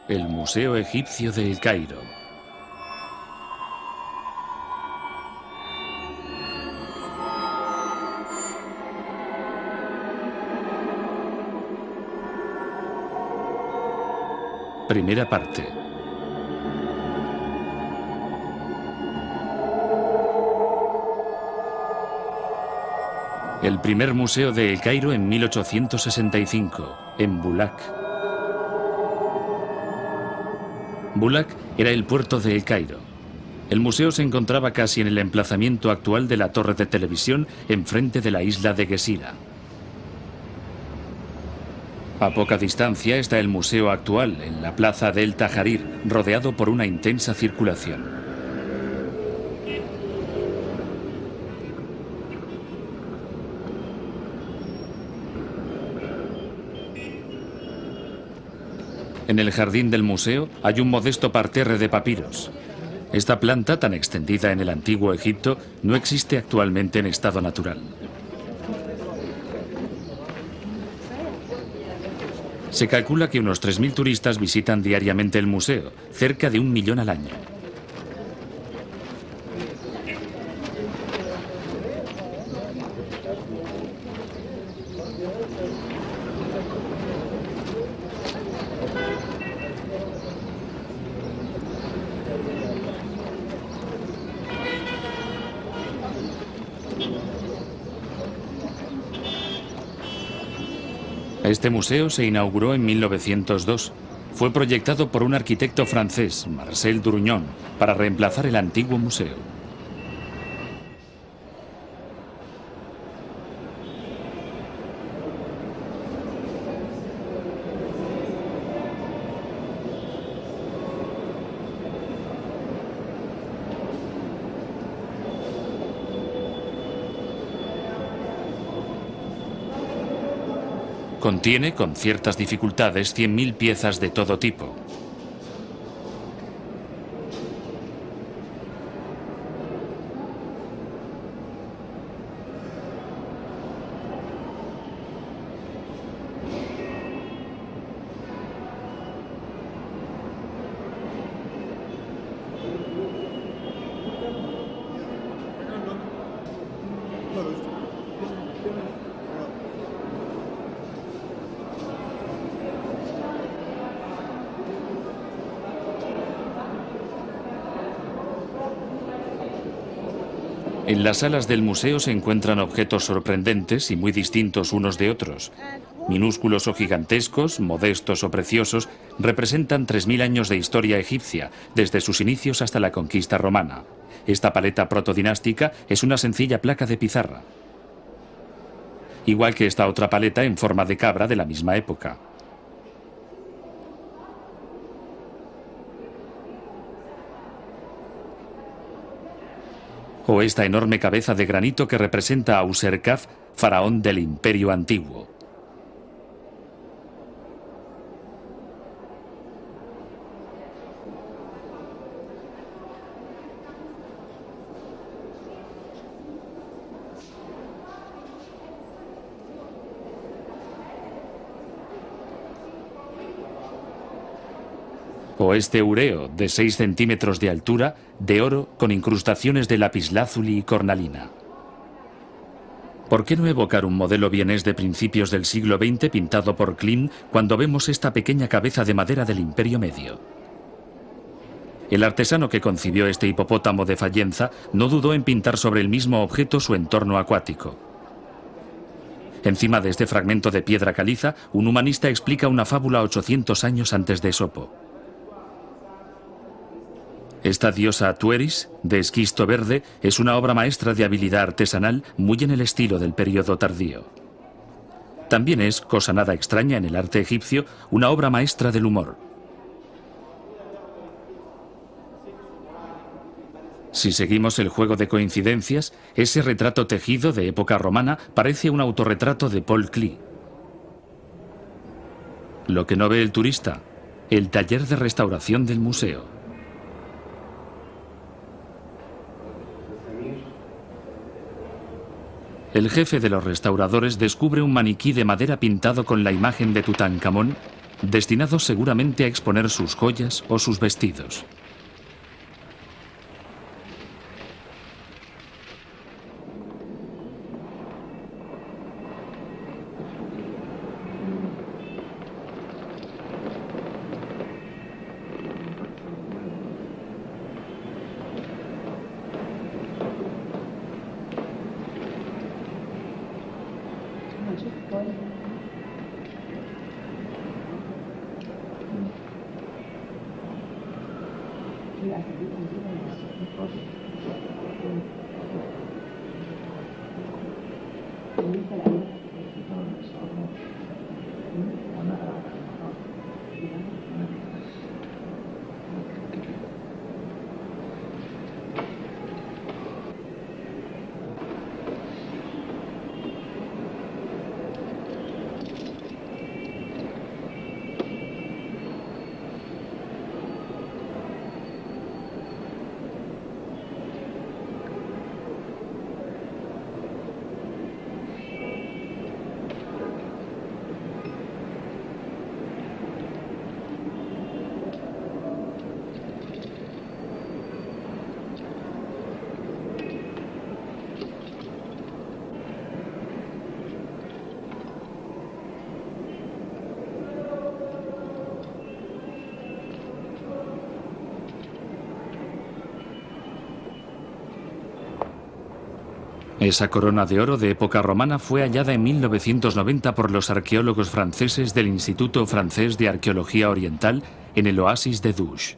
El Museo Egipcio de El Cairo. Primera parte. El primer museo de El Cairo en 1865, en Bulaq. Bulaq era el puerto de El Cairo. El museo se encontraba casi en el emplazamiento actual de la torre de televisión, enfrente de la isla de Guesira. A poca distancia está el museo actual, en la plaza del Tajarir, rodeado por una intensa circulación. En el jardín del museo hay un modesto parterre de papiros. Esta planta, tan extendida en el antiguo Egipto, no existe actualmente en estado natural. Se calcula que unos 3.000 turistas visitan diariamente el museo, cerca de 1 millón al año. Este museo se inauguró en 1902. Fue proyectado por un arquitecto francés, Marcel Durugnon, para reemplazar el antiguo museo. Contiene, con ciertas dificultades, 100.000 piezas de todo tipo. En las salas del museo se encuentran objetos sorprendentes y muy distintos unos de otros. Minúsculos o gigantescos, modestos o preciosos, representan 3.000 años de historia egipcia, desde sus inicios hasta la conquista romana. Esta paleta protodinástica es una sencilla placa de pizarra, igual que esta otra paleta en forma de cabra de la misma época. O esta enorme cabeza de granito que representa a Userkaf, faraón del Imperio Antiguo. O este ureo, de 6 centímetros de altura, de oro con incrustaciones de lapislázuli y cornalina. ¿Por qué no evocar un modelo vienés de principios del siglo XX pintado por Klimt cuando vemos esta pequeña cabeza de madera del Imperio Medio? El artesano que concibió este hipopótamo de Fayenza no dudó en pintar sobre el mismo objeto su entorno acuático. Encima de este fragmento de piedra caliza, un humanista explica una fábula 800 años antes de Esopo. Esta diosa Tueris, de esquisto verde, es una obra maestra de habilidad artesanal muy en el estilo del período tardío. También es, cosa nada extraña en el arte egipcio, una obra maestra del humor. Si seguimos el juego de coincidencias, ese retrato tejido de época romana parece un autorretrato de Paul Klee. Lo que no ve el turista, el taller de restauración del museo. El jefe de los restauradores descubre un maniquí de madera pintado con la imagen de Tutankamón destinados seguramente a exponer sus joyas o sus vestidos. Esa corona de oro de época romana fue hallada en 1990 por los arqueólogos franceses del Instituto Francés de Arqueología Oriental en el oasis de Douche.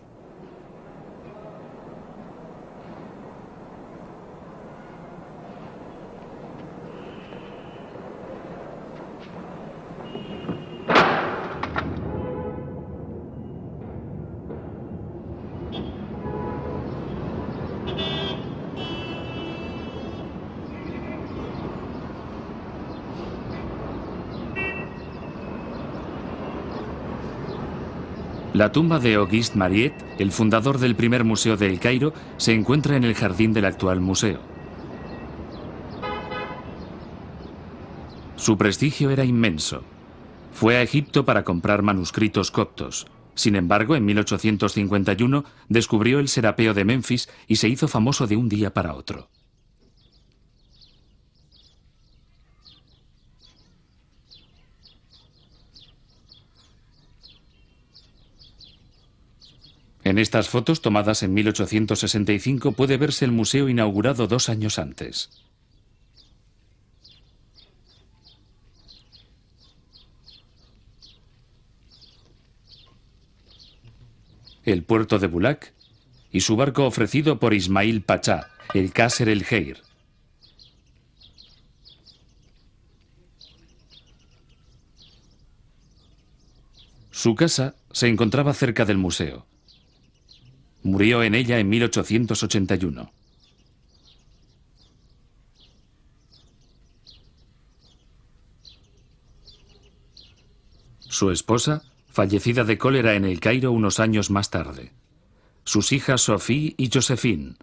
La tumba de Auguste Mariette, el fundador del primer museo de El Cairo, se encuentra en el jardín del actual museo. Su prestigio era inmenso. Fue a Egipto para comprar manuscritos coptos. Sin embargo, en 1851 descubrió el Serapeo de Memphis y se hizo famoso de un día para otro. En estas fotos tomadas en 1865 puede verse el museo inaugurado 2 años antes. El puerto de Bulak y su barco ofrecido por Ismail Pachá, el Qasr el Heir. Su casa se encontraba cerca del museo. Murió en ella en 1881. Su esposa, fallecida de cólera en El Cairo unos años más tarde. Sus hijas Sophie y Josephine.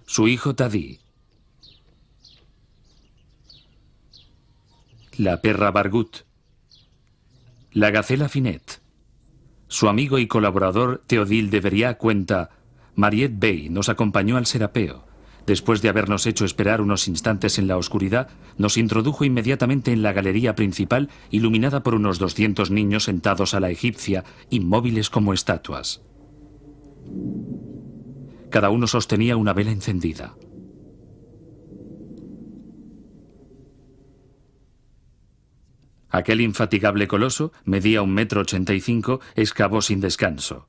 Su hijo Tadí. La perra Bargut. La gacela Finette. Su amigo y colaborador Théodile de Veriat cuenta: Mariette Bey nos acompañó al Serapeo. Después de habernos hecho esperar unos instantes en la oscuridad, nos introdujo inmediatamente en la galería principal, iluminada por unos 200 niños sentados a la egipcia, inmóviles como estatuas. Cada uno sostenía una vela encendida. Aquel infatigable coloso, medía 1,85 m, excavó sin descanso.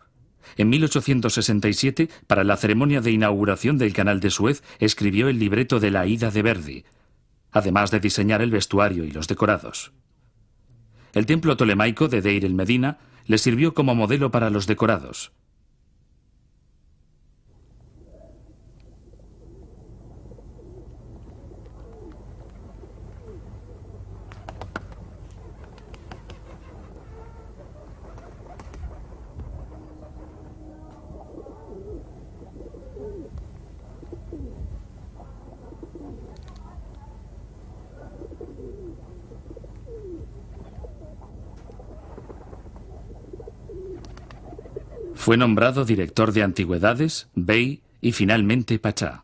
En 1867, para la ceremonia de inauguración del Canal de Suez, escribió el libreto de la Aída de Verdi, además de diseñar el vestuario y los decorados. El templo tolemaico de Deir el Medina le sirvió como modelo para los decorados. Fue nombrado director de antigüedades, bey y finalmente pachá.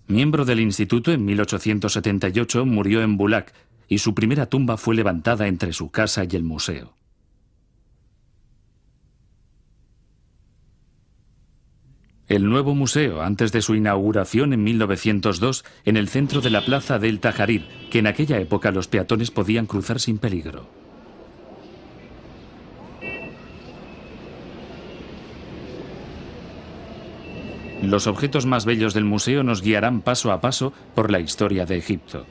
Miembro del instituto en 1878, murió en Bulak y su primera tumba fue levantada entre su casa y el museo. El nuevo museo, antes de su inauguración en 1902, en el centro de la plaza del Tahrir, que en aquella época los peatones podían cruzar sin peligro. Los objetos más bellos del museo nos guiarán paso a paso por la historia de Egipto.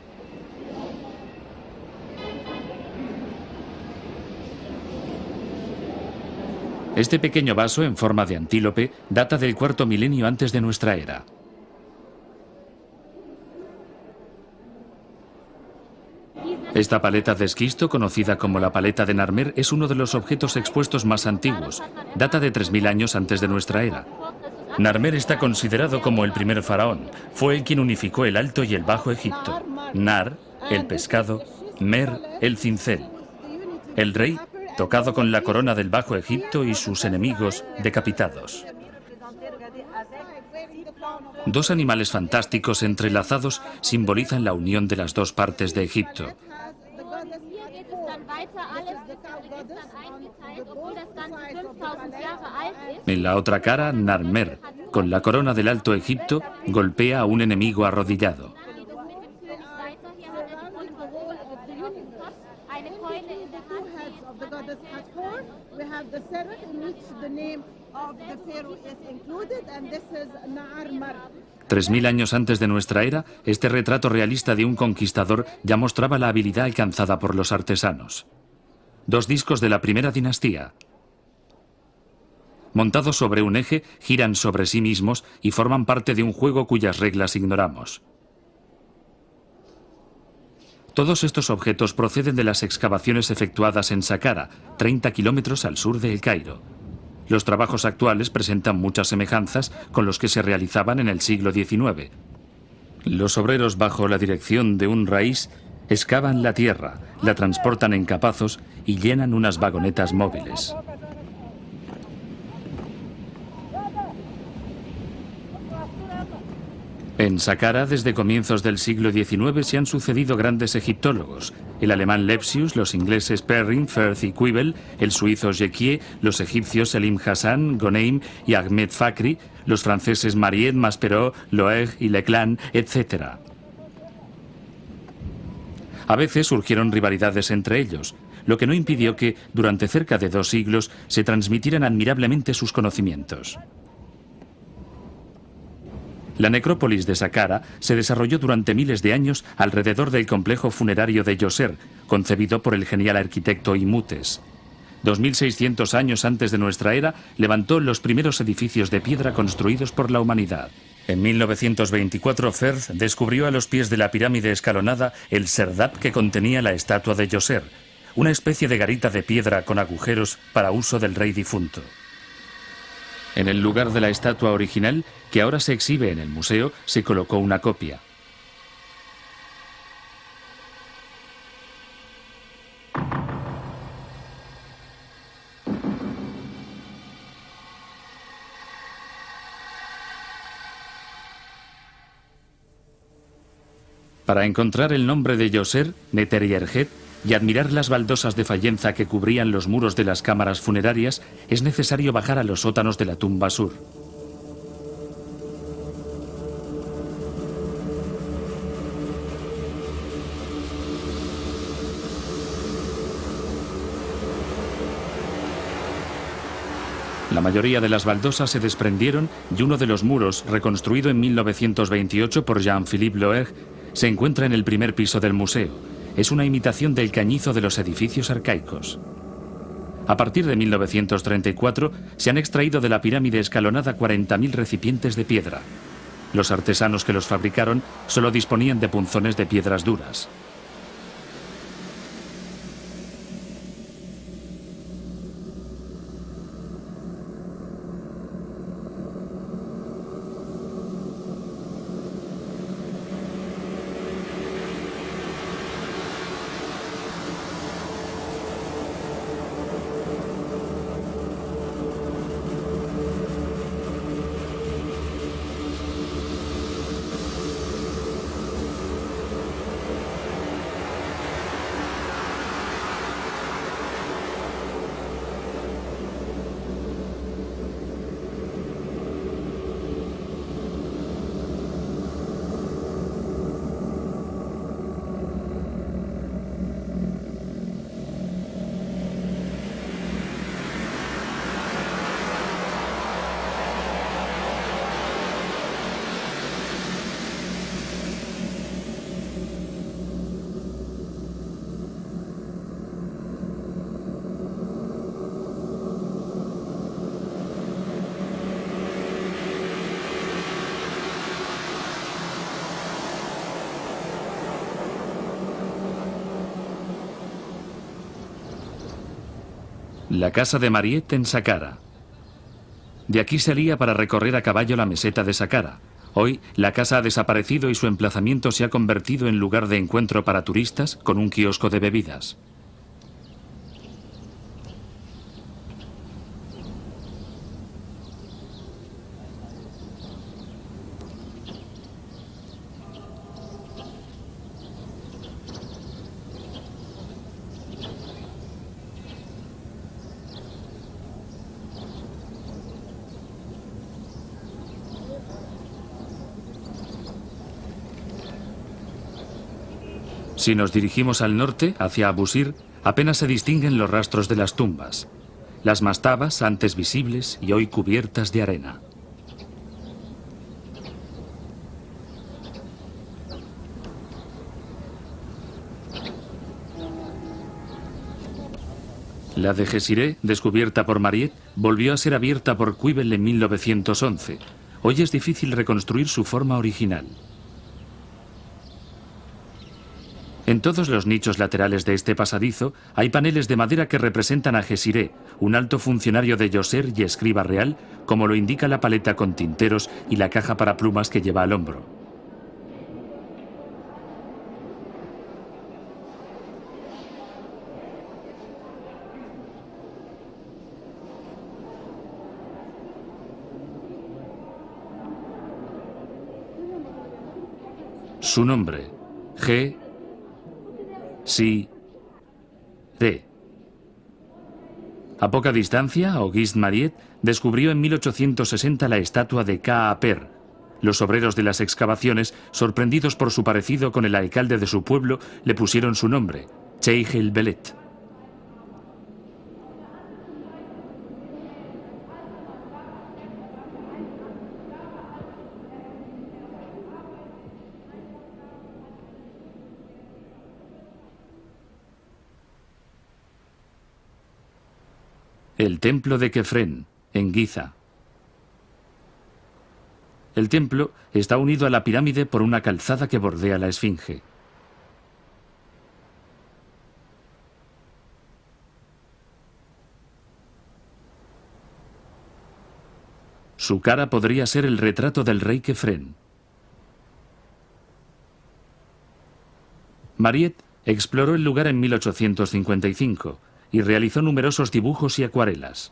Este pequeño vaso en forma de antílope data del cuarto milenio antes de nuestra era. Esta paleta de esquisto, conocida como la paleta de Narmer, es uno de los objetos expuestos más antiguos. Data de 3000 años antes de nuestra era. Narmer está considerado como el primer faraón. Fue el quien unificó el Alto y el Bajo Egipto. Nar, el pescado; Mer, el cincel. El rey, tocado con la corona del Bajo Egipto, y sus enemigos decapitados. Dos animales fantásticos entrelazados simbolizan la unión de las dos partes de Egipto. En la otra cara, Narmer, con la corona del Alto Egipto, golpea a un enemigo arrodillado. We have the seraph in which the name of the pharaoh is included, and this is Narmer. 3000 años antes de nuestra era, este retrato realista de un conquistador ya mostraba la habilidad alcanzada por los artesanos. Dos discos de la primera dinastía. Montados sobre un eje, giran sobre sí mismos y forman parte de un juego cuyas reglas ignoramos. Todos estos objetos proceden de las excavaciones efectuadas en Saqqara, 30 kilómetros al sur de El Cairo. Los trabajos actuales presentan muchas semejanzas con los que se realizaban en el siglo XIX. Los obreros, bajo la dirección de un raíz, excavan la tierra, la transportan en capazos y llenan unas vagonetas móviles. En Saqqara, desde comienzos del siglo XIX, se han sucedido grandes egiptólogos. El alemán Lepsius, los ingleses Perrin, Firth y Quibel, el suizo Jequier, los egipcios Selim Hassan, Ghoneim y Ahmed Fakri, los franceses Mariette, Maspero, Loeg y Leclan, etc. A veces surgieron rivalidades entre ellos, lo que no impidió que, durante cerca de 2 siglos, se transmitieran admirablemente sus conocimientos. La necrópolis de Saqqara se desarrolló durante miles de años alrededor del complejo funerario de Djoser, concebido por el genial arquitecto Imutes. 2600 años antes de nuestra era, levantó los primeros edificios de piedra construidos por la humanidad. En 1924, Firth descubrió a los pies de la pirámide escalonada el serdab que contenía la estatua de Djoser, una especie de garita de piedra con agujeros para uso del rey difunto. En el lugar de la estatua original, que ahora se exhibe en el museo, se colocó una copia. Para encontrar el nombre de Djoser, Neterierjet, y admirar las baldosas de fayenza que cubrían los muros de las cámaras funerarias, es necesario bajar a los sótanos de la tumba sur. La mayoría de las baldosas se desprendieron y uno de los muros, reconstruido en 1928 por Jean-Philippe Loeg, se encuentra en el primer piso del museo. Es una imitación del cañizo de los edificios arcaicos. A partir de 1934 se han extraído de la pirámide escalonada 40.000 recipientes de piedra. Los artesanos que los fabricaron solo disponían de punzones de piedras duras. La casa de Mariette en Saqqara. De aquí salía para recorrer a caballo la meseta de Saqqara. Hoy, la casa ha desaparecido y su emplazamiento se ha convertido en lugar de encuentro para turistas con un kiosco de bebidas. Si nos dirigimos al norte, hacia Abusir, apenas se distinguen los rastros de las tumbas. Las mastabas, antes visibles y hoy cubiertas de arena. La de Jésiré, descubierta por Mariette, volvió a ser abierta por Cuibel en 1911. Hoy es difícil reconstruir su forma original. En todos los nichos laterales de este pasadizo hay paneles de madera que representan a Jésiré, un alto funcionario de Yoser y escriba real, como lo indica la paleta con tinteros y la caja para plumas que lleva al hombro. Su nombre, G. Si. D. A poca distancia, Auguste Mariette descubrió en 1860 la estatua de K.A.Per. Los obreros de las excavaciones, sorprendidos por su parecido con el alcalde de su pueblo, le pusieron su nombre, Cheikh el Belet. El templo de Kefren, en Giza. El templo está unido a la pirámide por una calzada que bordea la esfinge. Su cara podría ser el retrato del rey Kefren. Mariette exploró el lugar en 1855 y realizó numerosos dibujos y acuarelas.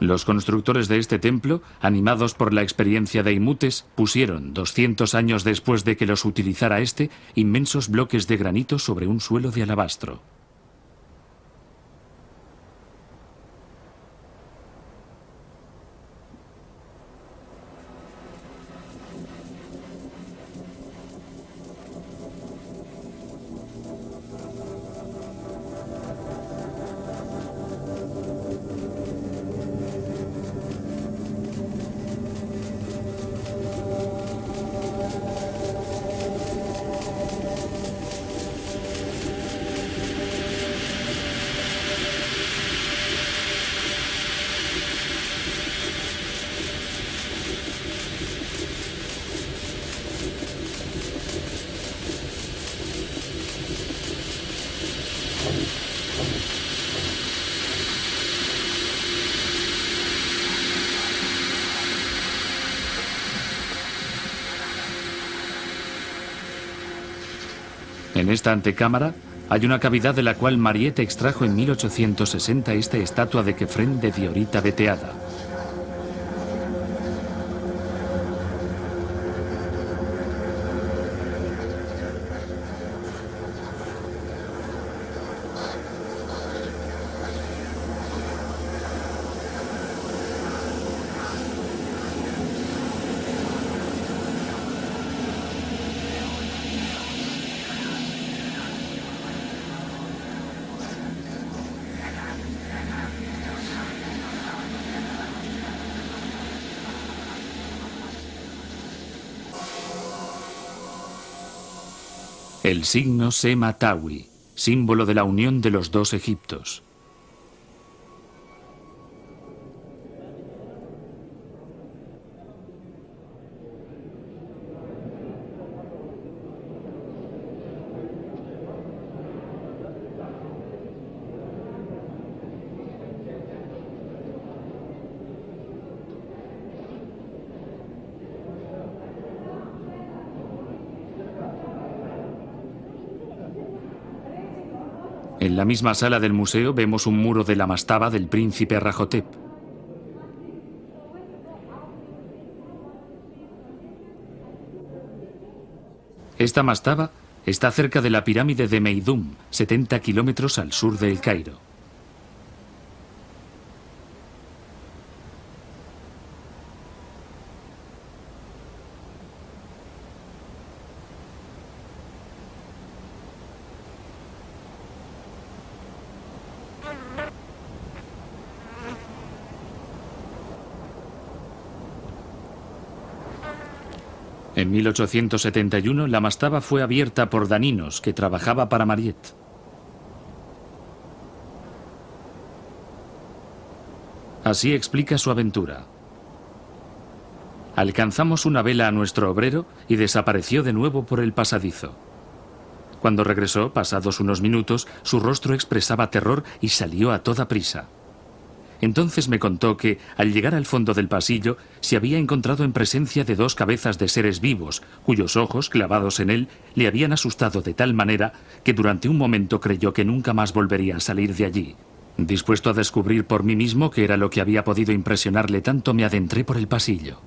Los constructores de este templo, animados por la experiencia de Imhotep, pusieron, 200 años después de que los utilizara este, inmensos bloques de granito sobre un suelo de alabastro. En esta antecámara hay una cavidad de la cual Mariette extrajo en 1860 esta estatua de Kefren de diorita veteada. El signo Sema Tawi, símbolo de la unión de los dos Egiptos. En la misma sala del museo vemos un muro de la mastaba del príncipe Rahotep. Esta mastaba está cerca de la pirámide de Meidum, 70 kilómetros al sur de El Cairo. En 1871 la mastaba fue abierta por Daninos, que trabajaba para Mariette. Así explica su aventura. Alcanzamos una vela a nuestro obrero y desapareció de nuevo por el pasadizo. Cuando regresó, pasados unos minutos, su rostro expresaba terror y salió a toda prisa. Entonces me contó que, al llegar al fondo del pasillo, se había encontrado en presencia de dos cabezas de seres vivos, cuyos ojos, clavados en él, le habían asustado de tal manera que durante un momento creyó que nunca más volvería a salir de allí. Dispuesto a descubrir por mí mismo qué era lo que había podido impresionarle tanto, me adentré por el pasillo.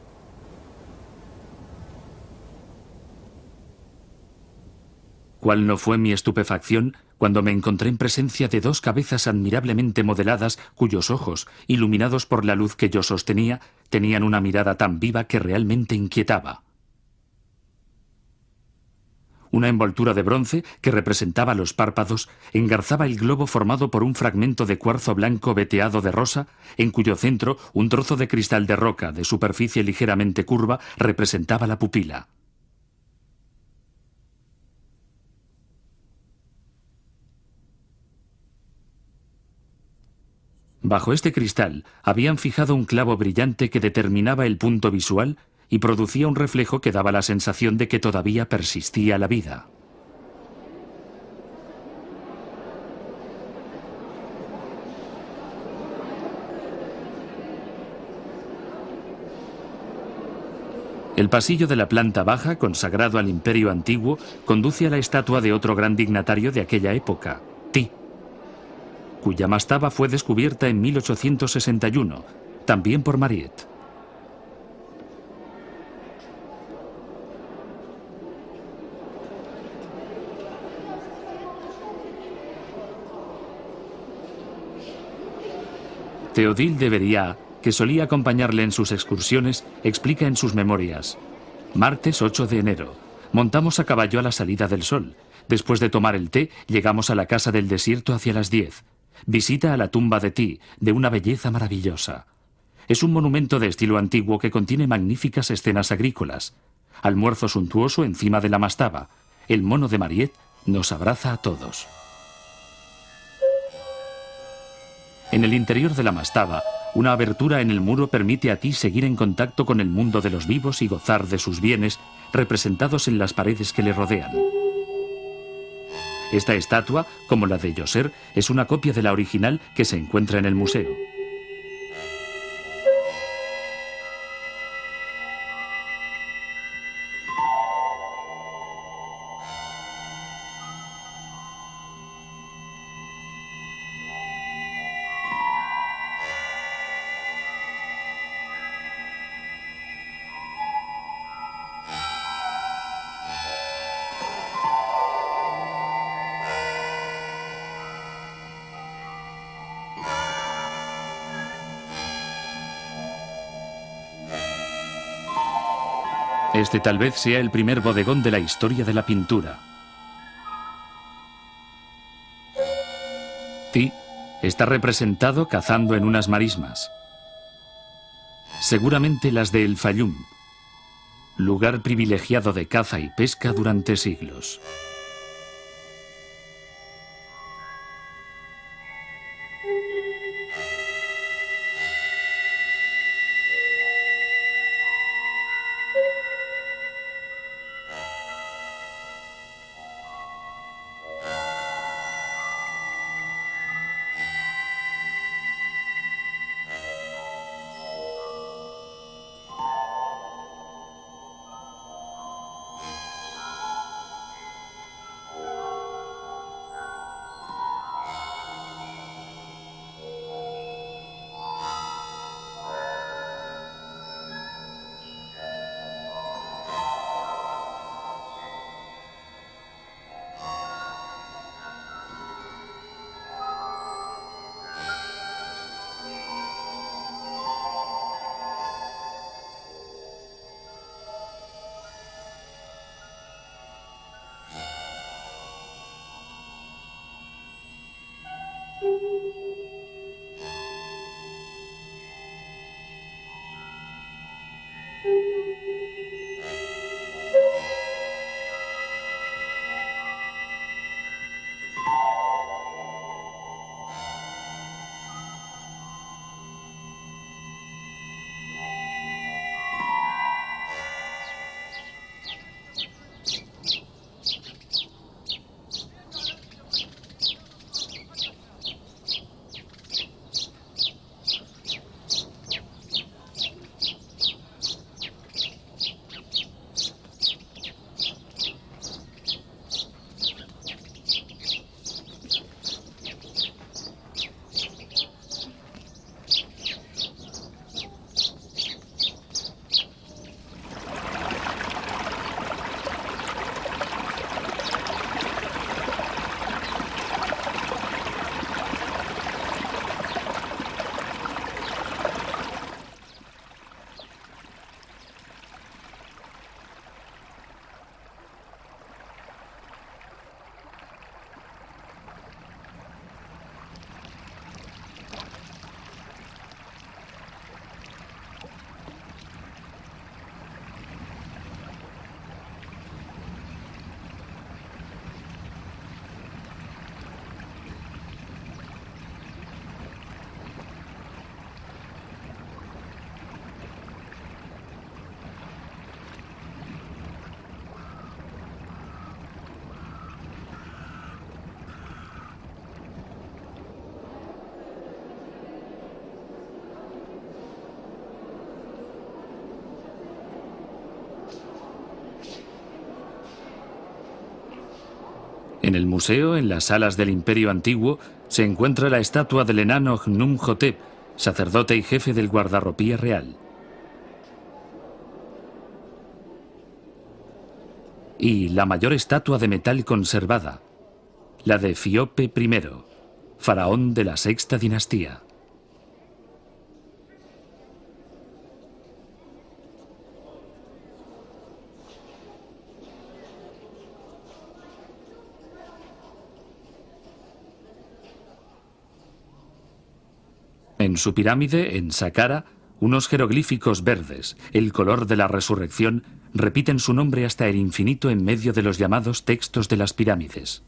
¿Cuál no fue mi estupefacción cuando me encontré en presencia de dos cabezas admirablemente modeladas cuyos ojos, iluminados por la luz que yo sostenía, tenían una mirada tan viva que realmente inquietaba? Una envoltura de bronce que representaba los párpados engarzaba el globo formado por un fragmento de cuarzo blanco veteado de rosa, en cuyo centro un trozo de cristal de roca de superficie ligeramente curva representaba la pupila. Bajo este cristal habían fijado un clavo brillante que determinaba el punto visual y producía un reflejo que daba la sensación de que todavía persistía la vida. El pasillo de la planta baja, consagrado al Imperio Antiguo, conduce a la estatua de otro gran dignatario de aquella época, Ti, cuya mastaba fue descubierta en 1861, también por Mariette. Théodile de Beriat, que solía acompañarle en sus excursiones, explica en sus memorias: martes 8 de enero, montamos a caballo a la salida del sol. Después de tomar el té, llegamos a la casa del desierto hacia las 10. Visita a la tumba de Ti, de una belleza maravillosa. Es un monumento de estilo antiguo que contiene magníficas escenas agrícolas. Almuerzo suntuoso encima de la mastaba. El mono de Mariette nos abraza a todos. En el interior de la mastaba, una abertura en el muro permite a Ti seguir en contacto con el mundo de los vivos y gozar de sus bienes, representados en las paredes que le rodean. Esta estatua, como la de Djoser, es una copia de la original que se encuentra en el museo. Este tal vez sea el primer bodegón de la historia de la pintura. Ti está representado cazando en unas marismas, seguramente las de El Fayum, lugar privilegiado de caza y pesca durante siglos. el museo, en las salas del Imperio Antiguo, se encuentra la estatua del enano Khnum-Hotep, sacerdote y jefe del guardarropía real. Y la mayor estatua de metal conservada, la de Fiope I, faraón de la sexta dinastía. En su pirámide, en Saqqara, unos jeroglíficos verdes, el color de la resurrección, repiten su nombre hasta el infinito en medio de los llamados textos de las pirámides.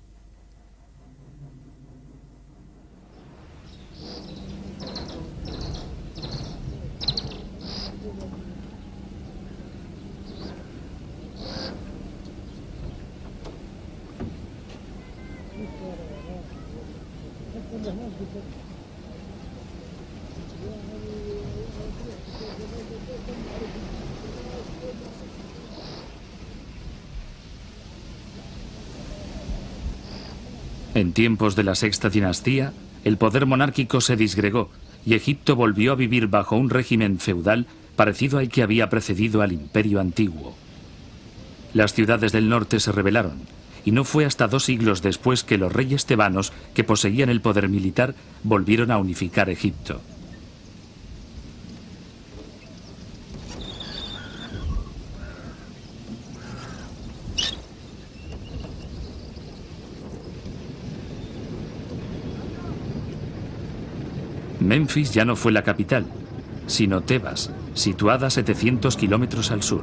En tiempos de la sexta dinastía, el poder monárquico se disgregó y Egipto volvió a vivir bajo un régimen feudal parecido al que había precedido al Imperio Antiguo. Las ciudades del norte se rebelaron, y no fue hasta 2 siglos después que los reyes tebanos, que poseían el poder militar, volvieron a unificar Egipto. Memphis ya no fue la capital, sino Tebas, situada 700 kilómetros al sur.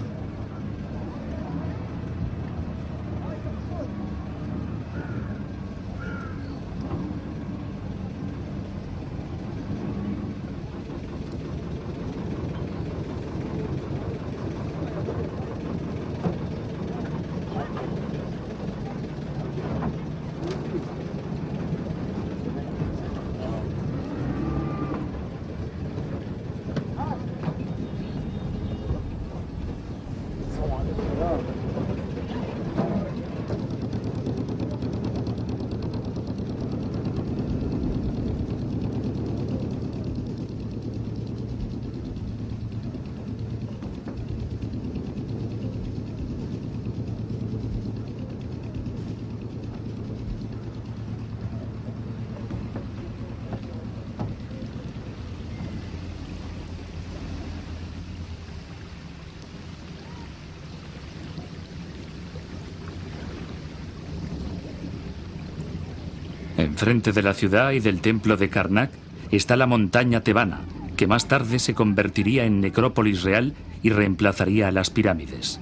Enfrente de la ciudad y del templo de Karnak está la montaña tebana, que más tarde se convertiría en necrópolis real y reemplazaría a las pirámides.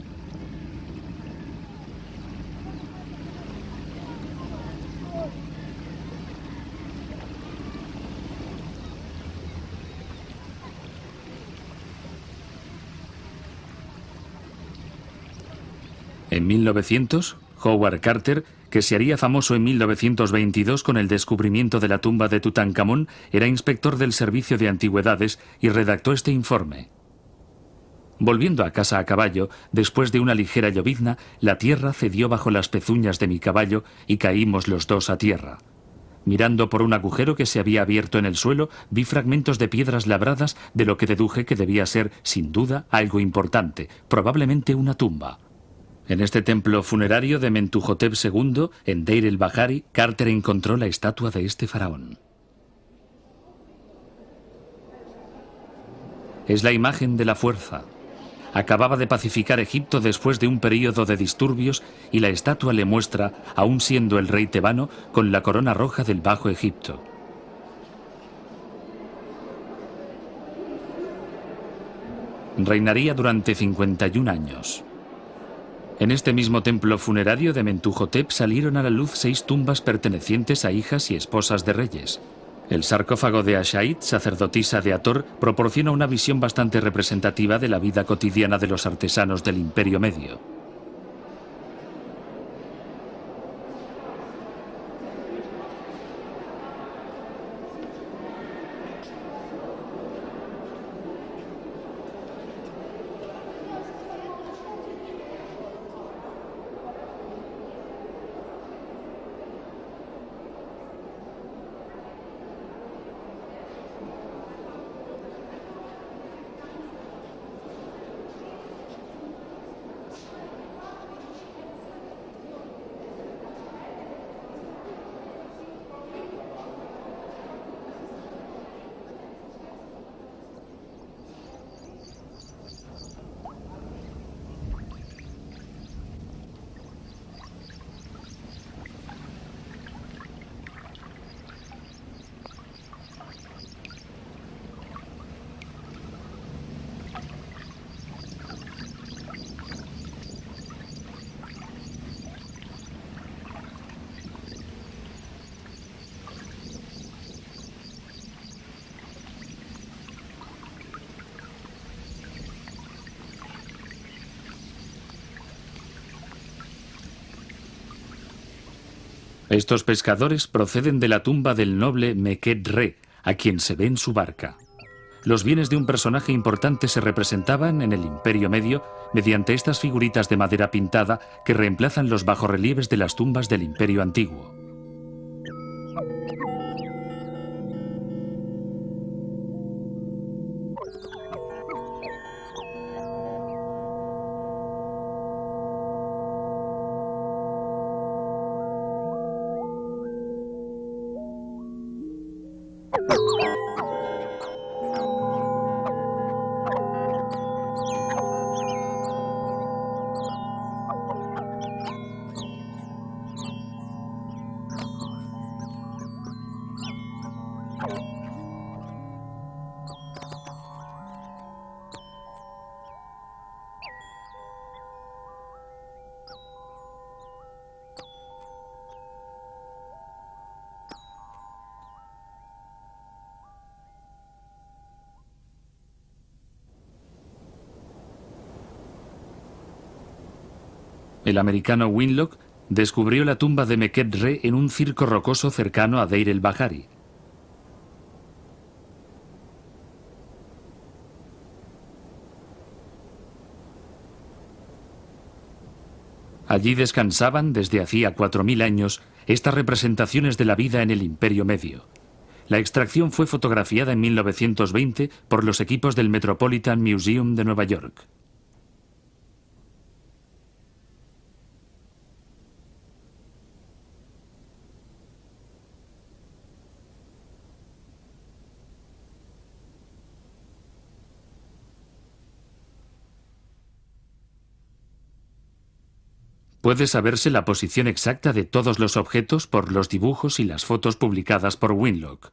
En 1900, Howard Carter, que se haría famoso en 1922 con el descubrimiento de la tumba de Tutankamón, era inspector del Servicio de Antigüedades y redactó este informe. Volviendo a casa a caballo, después de una ligera llovizna, la tierra cedió bajo las pezuñas de mi caballo y caímos los dos a tierra. Mirando por un agujero que se había abierto en el suelo, vi fragmentos de piedras labradas de lo que deduje que debía ser, sin duda, algo importante, probablemente una tumba. En este templo funerario de Mentuhotep II, en Deir el-Bahari, Carter encontró la estatua de este faraón. Es la imagen de la fuerza. Acababa de pacificar Egipto después de un período de disturbios y la estatua le muestra, aún siendo el rey tebano, con la corona roja del Bajo Egipto. Reinaría durante 51 años. En este mismo templo funerario de Mentuhotep salieron a la luz 6 tumbas pertenecientes a hijas y esposas de reyes. El sarcófago de Ashait, sacerdotisa de Hathor, proporciona una visión bastante representativa de la vida cotidiana de los artesanos del Imperio Medio. Estos pescadores proceden de la tumba del noble Meket Re, a quien se ve en su barca. Los bienes de un personaje importante se representaban en el Imperio Medio mediante estas figuritas de madera pintada que reemplazan los bajorrelieves de las tumbas del Imperio Antiguo. El americano Winlock descubrió la tumba de Meket Re en un circo rocoso cercano a Deir el-Bahari. Allí descansaban desde hacía 4000 años estas representaciones de la vida en el Imperio Medio. La extracción fue fotografiada en 1920 por los equipos del Metropolitan Museum de Nueva York. Puede saberse la posición exacta de todos los objetos por los dibujos y las fotos publicadas por Winlock.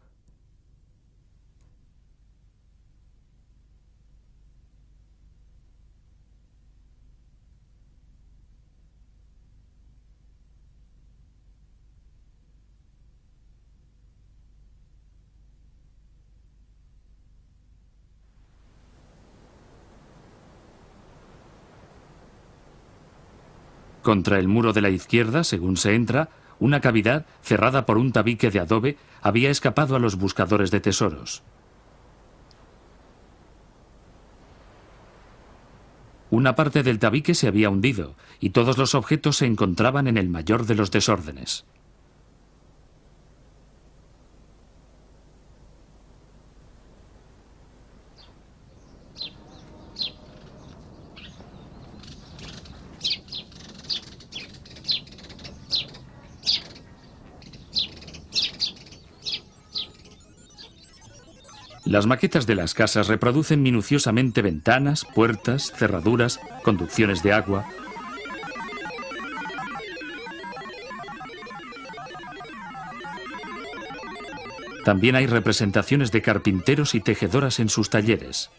Contra el muro de la izquierda, según se entra, una cavidad, cerrada por un tabique de adobe, había escapado a los buscadores de tesoros. Una parte del tabique se había hundido, y todos los objetos se encontraban en el mayor de los desórdenes. Las maquetas de las casas reproducen minuciosamente ventanas, puertas, cerraduras, conducciones de agua. También hay representaciones de carpinteros y tejedoras en sus talleres.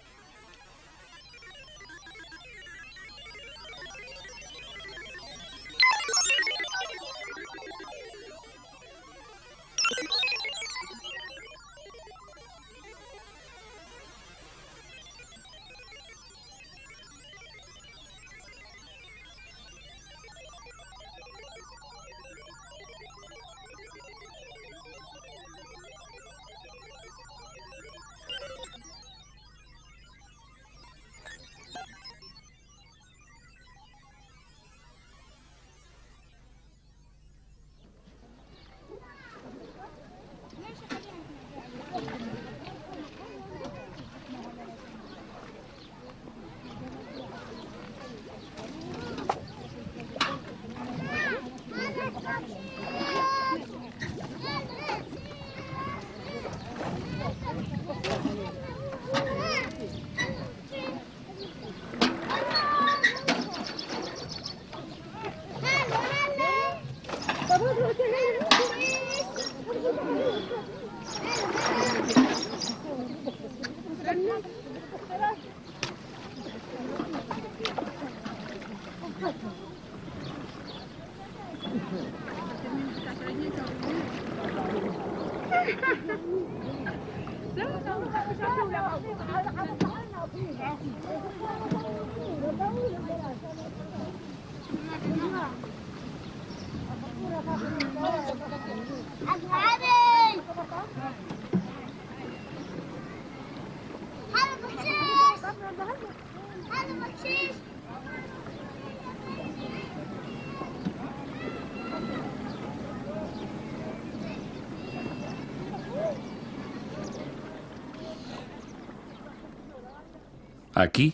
Aquí,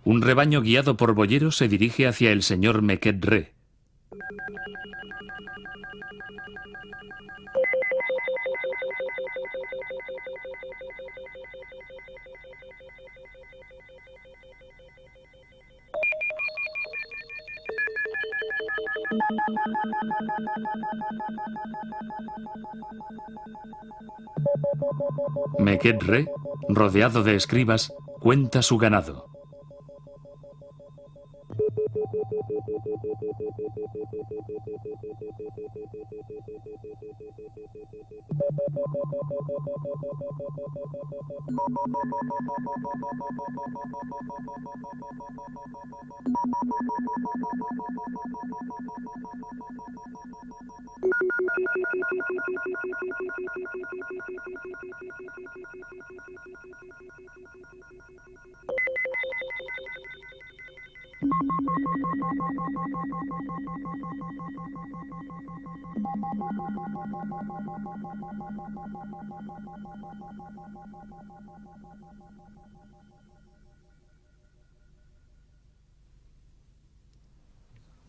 un rebaño guiado por boyeros se dirige hacia el señor Meket Re. Meket Re, rodeado de escribas, cuenta su ganado.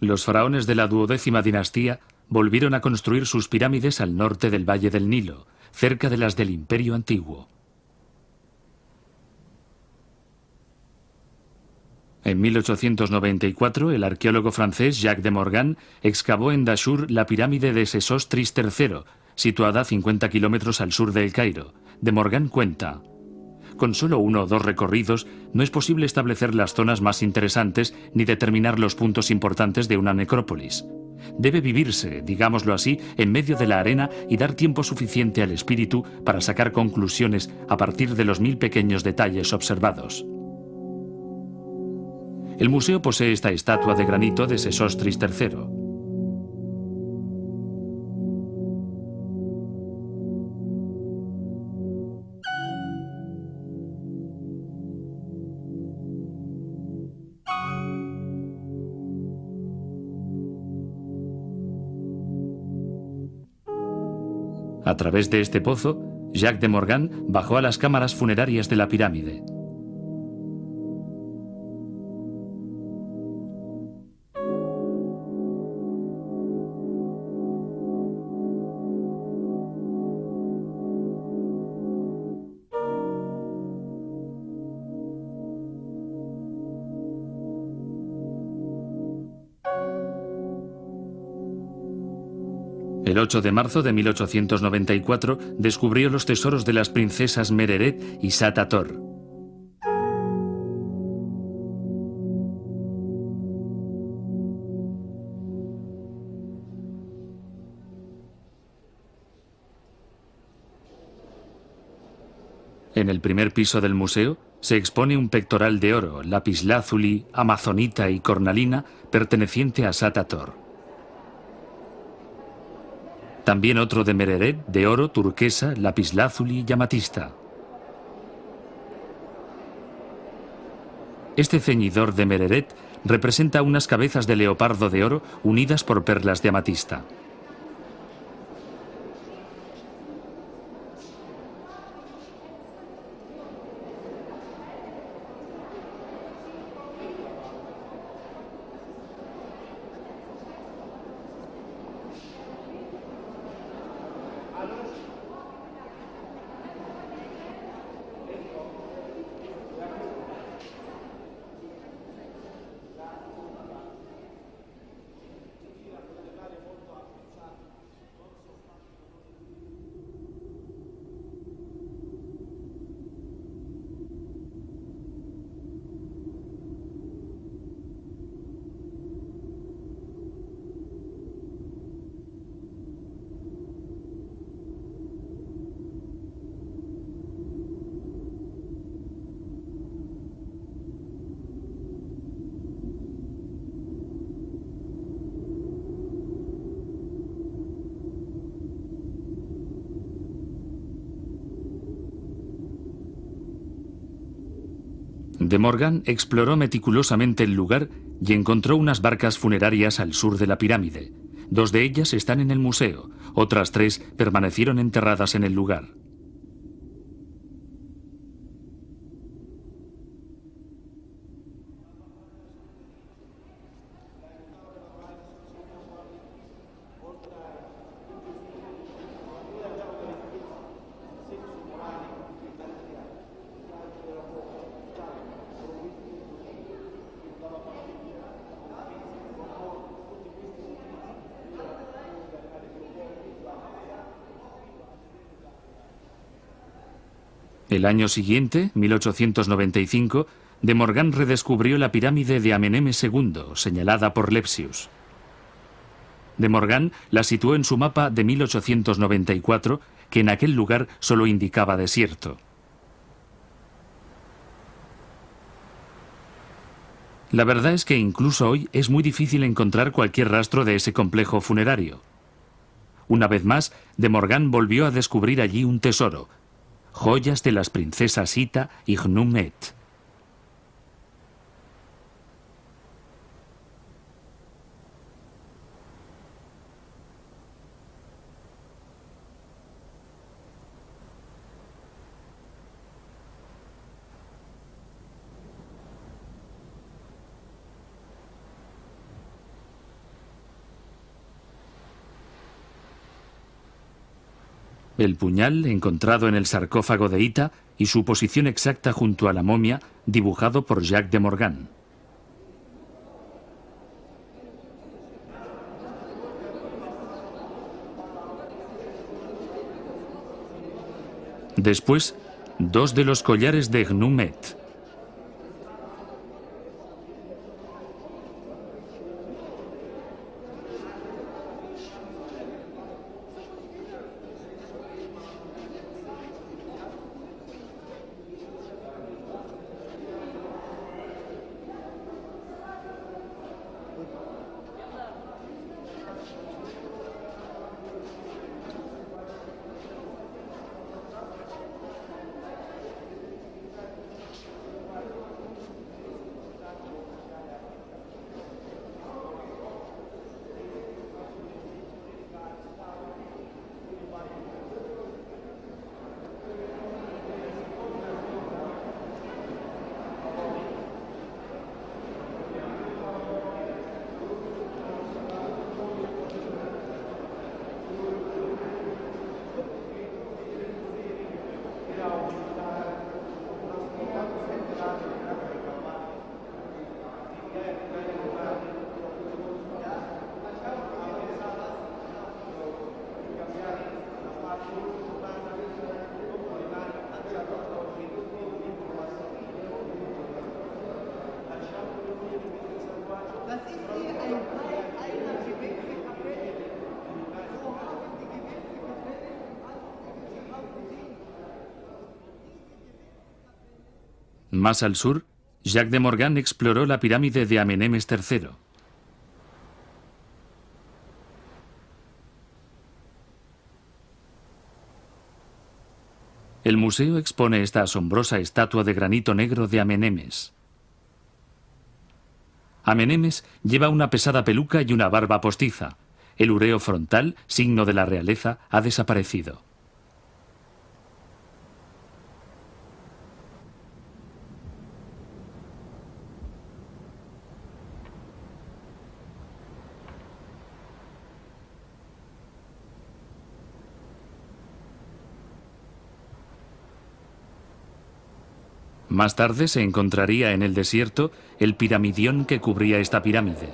Los faraones de la 12ª dinastía volvieron a construir sus pirámides al norte del Valle del Nilo, cerca de las del Imperio Antiguo. En 1894, el arqueólogo francés Jacques de Morgan excavó en Dashur la pirámide de Sesostris III, situada a 50 kilómetros al sur de El Cairo. De Morgan cuenta: con solo 1 o 2 recorridos no es posible establecer las zonas más interesantes ni determinar los puntos importantes de una necrópolis. Debe vivirse, digámoslo así, en medio de la arena y dar tiempo suficiente al espíritu para sacar conclusiones a partir de los 1000 pequeños detalles observados. El museo posee esta estatua de granito de Sesostris III. A través de este pozo, Jacques de Morgan bajó a las cámaras funerarias de la pirámide. El 8 de marzo de 1894 descubrió los tesoros de las princesas Mereret y Sat Hathor. En el primer piso del museo se expone un pectoral de oro, lapislázuli, amazonita y cornalina perteneciente a Sat Hathor. También otro de Mereret, de oro, turquesa, lapislázuli y amatista. Este ceñidor de Mereret representa unas cabezas de leopardo de oro unidas por perlas de amatista. De Morgan exploró meticulosamente el lugar y encontró unas barcas funerarias al sur de la pirámide. 2 de ellas están en el museo, otras 3 permanecieron enterradas en el lugar. El año siguiente, 1895, De Morgan redescubrió la pirámide de Amenemes II, señalada por Lepsius. De Morgan la situó en su mapa de 1894, que en aquel lugar solo indicaba desierto. La verdad es que incluso hoy es muy difícil encontrar cualquier rastro de ese complejo funerario. Una vez más, De Morgan volvió a descubrir allí un tesoro: joyas de las princesas Ita y Ghnumet. El puñal encontrado en el sarcófago de Ita y su posición exacta junto a la momia, dibujado por Jacques de Morgan. Después, 2 de los collares de Ghnumet. Más al sur, Jacques de Morgan exploró la pirámide de Amenemes III. El museo expone esta asombrosa estatua de granito negro de Amenemes. Amenemes lleva una pesada peluca y una barba postiza. El ureo frontal, signo de la realeza, ha desaparecido. Más tarde se encontraría en el desierto el piramidión que cubría esta pirámide.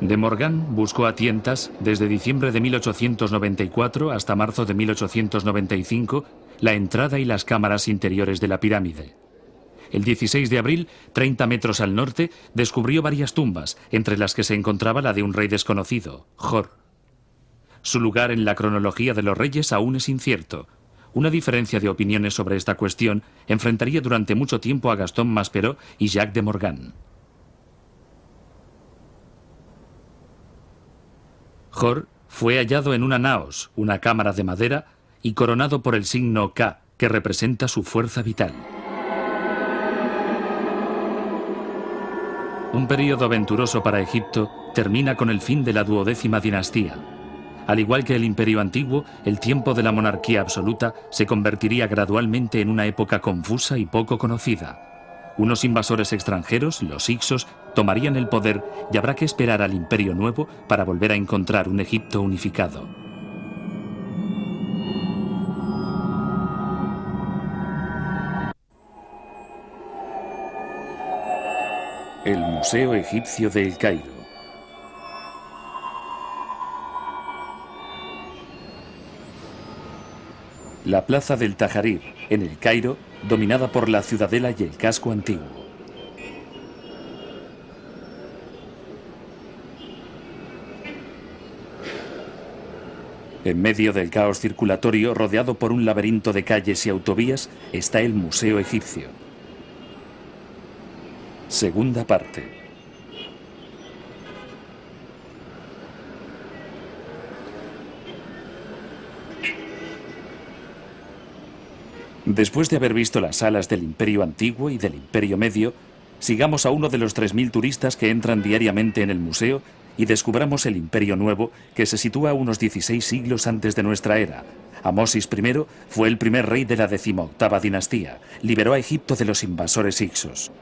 De Morgan buscó a tientas, desde diciembre de 1894 hasta marzo de 1895, la entrada y las cámaras interiores de la pirámide. El 16 de abril, 30 metros al norte, descubrió varias tumbas, entre las que se encontraba la de un rey desconocido, Jor. Su lugar en la cronología de los reyes aún es incierto. Una diferencia de opiniones sobre esta cuestión enfrentaría durante mucho tiempo a Gaston Maspero y Jacques de Morgan. Jor fue hallado en una naos, una cámara de madera, y coronado por el signo K, que representa su fuerza vital. Un período aventuroso para Egipto termina con el fin de la 12ª dinastía. Al igual que el Imperio Antiguo, el tiempo de la monarquía absoluta se convertiría gradualmente en una época confusa y poco conocida. Unos invasores extranjeros, los Hyksos, tomarían el poder y habrá que esperar al Imperio Nuevo para volver a encontrar un Egipto unificado. El Museo Egipcio de El Cairo. La plaza del Tajarir, en El Cairo, dominada por la ciudadela y el casco antiguo. En medio del caos circulatorio, rodeado por un laberinto de calles y autovías, está el Museo Egipcio. Segunda parte. Después de haber visto las salas del Imperio Antiguo y del Imperio Medio, sigamos a uno de los 3000 turistas que entran diariamente en el museo y descubramos el Imperio Nuevo, que se sitúa a unos 16 siglos antes de nuestra era. Amosis I fue el primer rey de la 18ª dinastía. Liberó a Egipto de los invasores hicsos.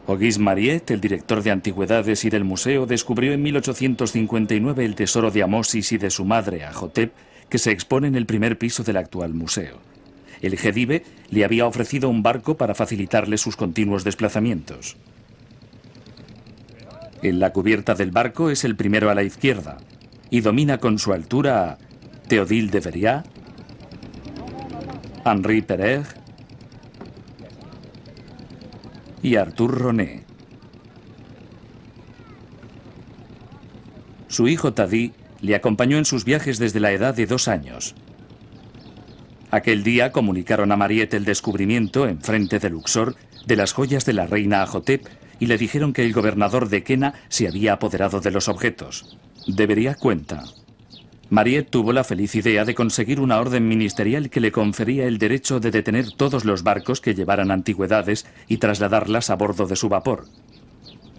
Auguste Mariette, el director de antigüedades y del museo, descubrió en 1859 el tesoro de Amosis y de su madre, Ajotep, que se expone en el primer piso del actual museo. El Jedive le había ofrecido un barco para facilitarle sus continuos desplazamientos. En la cubierta del barco es el primero a la izquierda y domina con su altura a Théodule de Veriat, Henri Perer y Arthur Roné. Su hijo Tadí le acompañó en sus viajes desde la edad de 2 años. Aquel día comunicaron a Mariette el descubrimiento, enfrente de Luxor, de las joyas de la reina Ajotep y le dijeron que el gobernador de Kena se había apoderado de los objetos. De Veriat cuenta: Mariette tuvo la feliz idea de conseguir una orden ministerial que le confería el derecho de detener todos los barcos que llevaran antigüedades y trasladarlas a bordo de su vapor.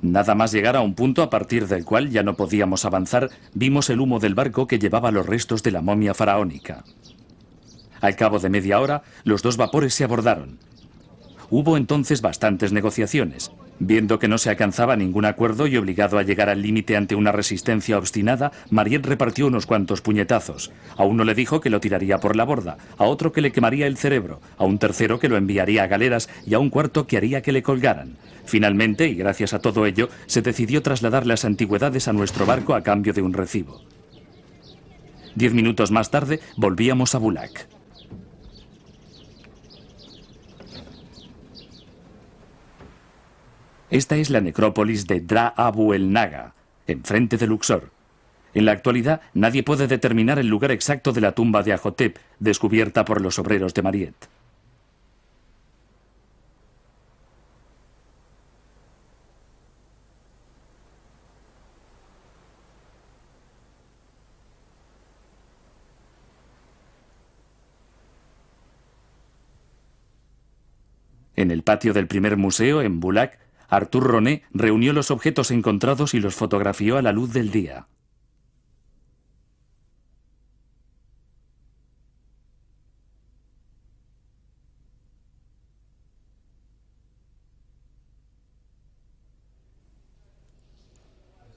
Nada más llegar a un punto a partir del cual ya no podíamos avanzar, vimos el humo del barco que llevaba los restos de la momia faraónica. Al cabo de media hora, los 2 vapores se abordaron. Hubo entonces bastantes negociaciones. Viendo que no se alcanzaba ningún acuerdo y obligado a llegar al límite ante una resistencia obstinada, Mariette repartió unos cuantos puñetazos. A uno le dijo que lo tiraría por la borda, a otro que le quemaría el cerebro, a un tercero que lo enviaría a galeras y a un cuarto que haría que le colgaran. Finalmente, y gracias a todo ello, se decidió trasladar las antigüedades a nuestro barco a cambio de un recibo. 10 minutos más tarde, volvíamos a Bulak. Esta es la necrópolis de Dra Abu el Naga, enfrente de Luxor. En la actualidad, nadie puede determinar el lugar exacto de la tumba de Ajotep, descubierta por los obreros de Mariette. En el patio del primer museo, en Bulak, Arthur Roné reunió los objetos encontrados y los fotografió a la luz del día.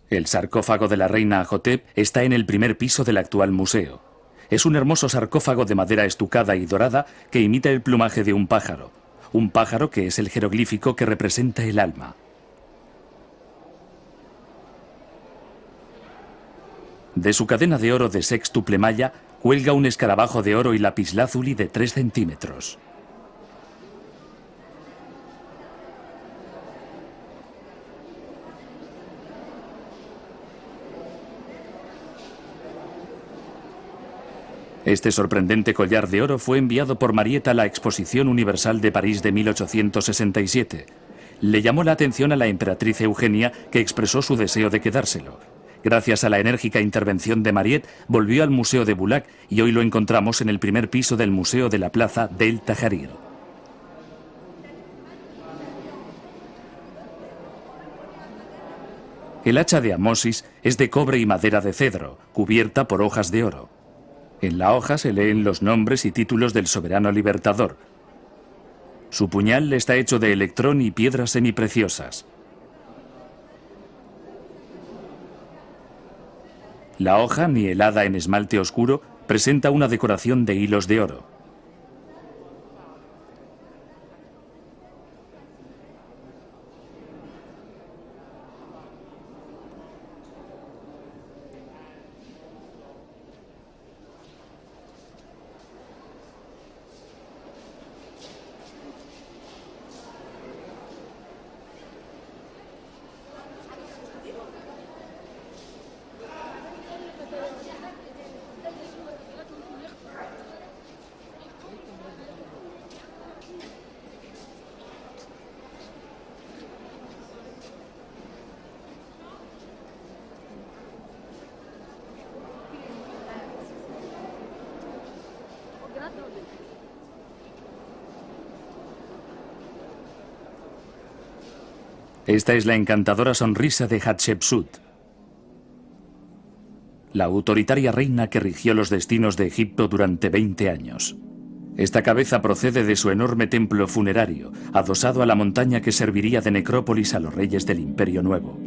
El sarcófago de la reina Ajotep está en el primer piso del actual museo. Es un hermoso sarcófago de madera estucada y dorada que imita el plumaje de un pájaro que es el jeroglífico que representa el alma. De su cadena de oro de sextuple malla cuelga un escarabajo de oro y lapislázuli de 3 centímetros. Este sorprendente collar de oro fue enviado por Mariette a la Exposición Universal de París de 1867. Le llamó la atención a la emperatriz Eugenia, que expresó su deseo de quedárselo. Gracias a la enérgica intervención de Mariette, volvió al Museo de Boulac y hoy lo encontramos en el primer piso del Museo de la Plaza del Tahrir. El hacha de Amosis es de cobre y madera de cedro, cubierta por hojas de oro. En la hoja se leen los nombres y títulos del soberano libertador. Su puñal está hecho de electrón y piedras semipreciosas. La hoja, nielada en esmalte oscuro, presenta una decoración de hilos de oro. Esta es la encantadora sonrisa de Hatshepsut, la autoritaria reina que rigió los destinos de Egipto durante 20 años. Esta cabeza procede de su enorme templo funerario, adosado a la montaña que serviría de necrópolis a los reyes del Imperio Nuevo.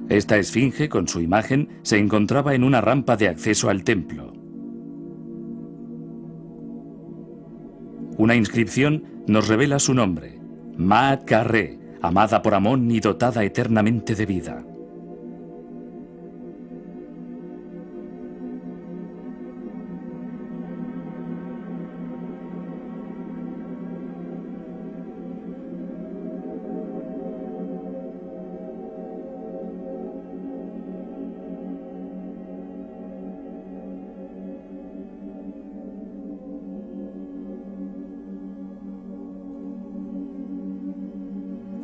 Esta esfinge, con su imagen, se encontraba en una rampa de acceso al templo. Una inscripción nos revela su nombre, Maat Karre, amada por Amón y dotada eternamente de vida.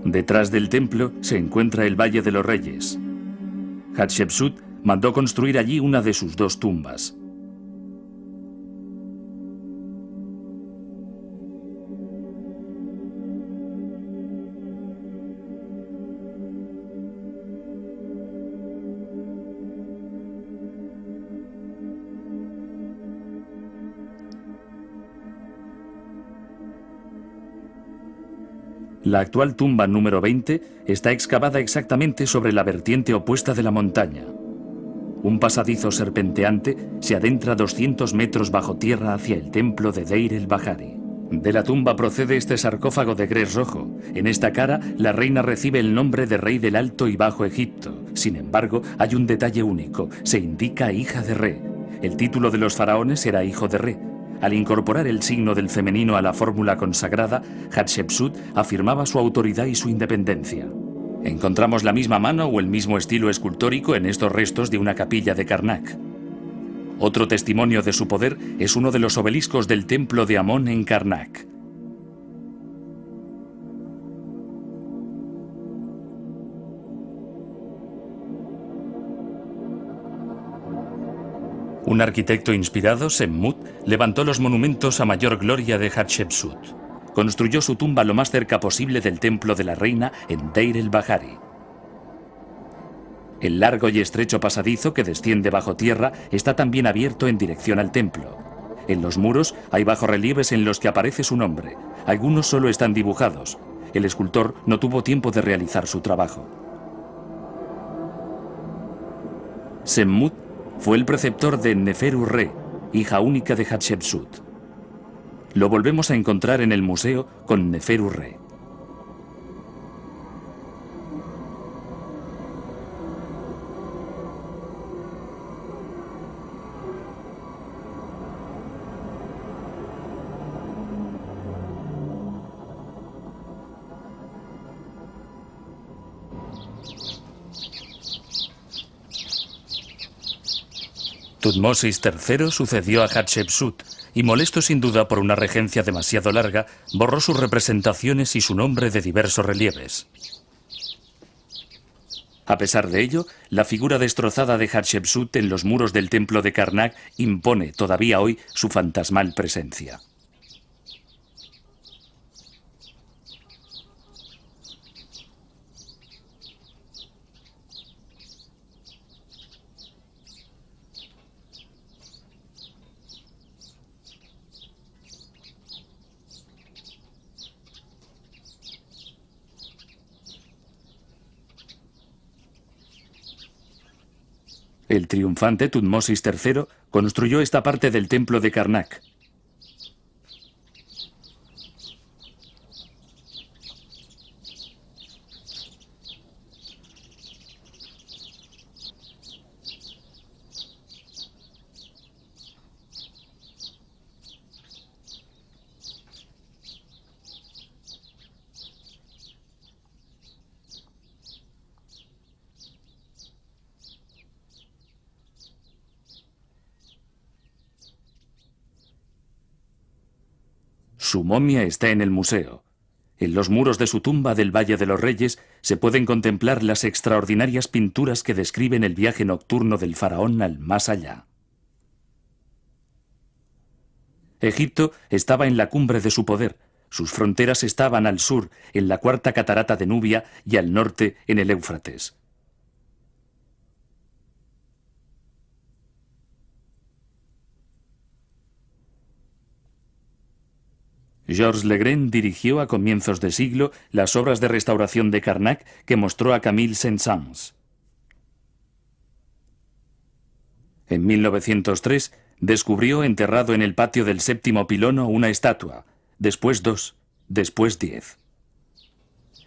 Detrás del templo se encuentra el Valle de los Reyes. Hatshepsut mandó construir allí una de sus 2 tumbas. La actual tumba número 20 está excavada exactamente sobre la vertiente opuesta de la montaña. Un pasadizo serpenteante se adentra 200 metros bajo tierra hacia el templo de Deir el-Bahari. De la tumba procede este sarcófago de gres rojo. En esta cara, la reina recibe el nombre de Rey del Alto y Bajo Egipto. Sin embargo, hay un detalle único. Se indica hija de Re. El título de los faraones era hijo de Re. Al incorporar el signo del femenino a la fórmula consagrada, Hatshepsut afirmaba su autoridad y su independencia. Encontramos la misma mano o el mismo estilo escultórico en estos restos de una capilla de Karnak. Otro testimonio de su poder es uno de los obeliscos del templo de Amón en Karnak. Un arquitecto inspirado, Semmut, levantó los monumentos a mayor gloria de Hatshepsut. Construyó su tumba lo más cerca posible del templo de la reina en Deir el-Bahari. El largo y estrecho pasadizo que desciende bajo tierra está también abierto en dirección al templo. En los muros hay bajorrelieves en los que aparece su nombre. Algunos solo están dibujados. El escultor no tuvo tiempo de realizar su trabajo. Semmut fue el preceptor de Neferu-Re, hija única de Hatshepsut. Lo volvemos a encontrar en el museo con Neferu-Re. Tutmosis III sucedió a Hatshepsut y, molesto sin duda por una regencia demasiado larga, borró sus representaciones y su nombre de diversos relieves. A pesar de ello, la figura destrozada de Hatshepsut en los muros del templo de Karnak impone todavía hoy su fantasmal presencia. El triunfante Tutmosis III construyó esta parte del templo de Karnak. Su momia está en el museo. En los muros de su tumba del Valle de los Reyes se pueden contemplar las extraordinarias pinturas que describen el viaje nocturno del faraón al más allá. Egipto estaba en la cumbre de su poder. Sus fronteras estaban al sur, en la cuarta catarata de Nubia, y al norte, en el Éufrates. Georges Legrand dirigió a comienzos de siglo las obras de restauración de Karnak que mostró a Camille Saint-Saëns. En 1903 descubrió enterrado en el patio del séptimo pilono una estatua, después 2, después 10.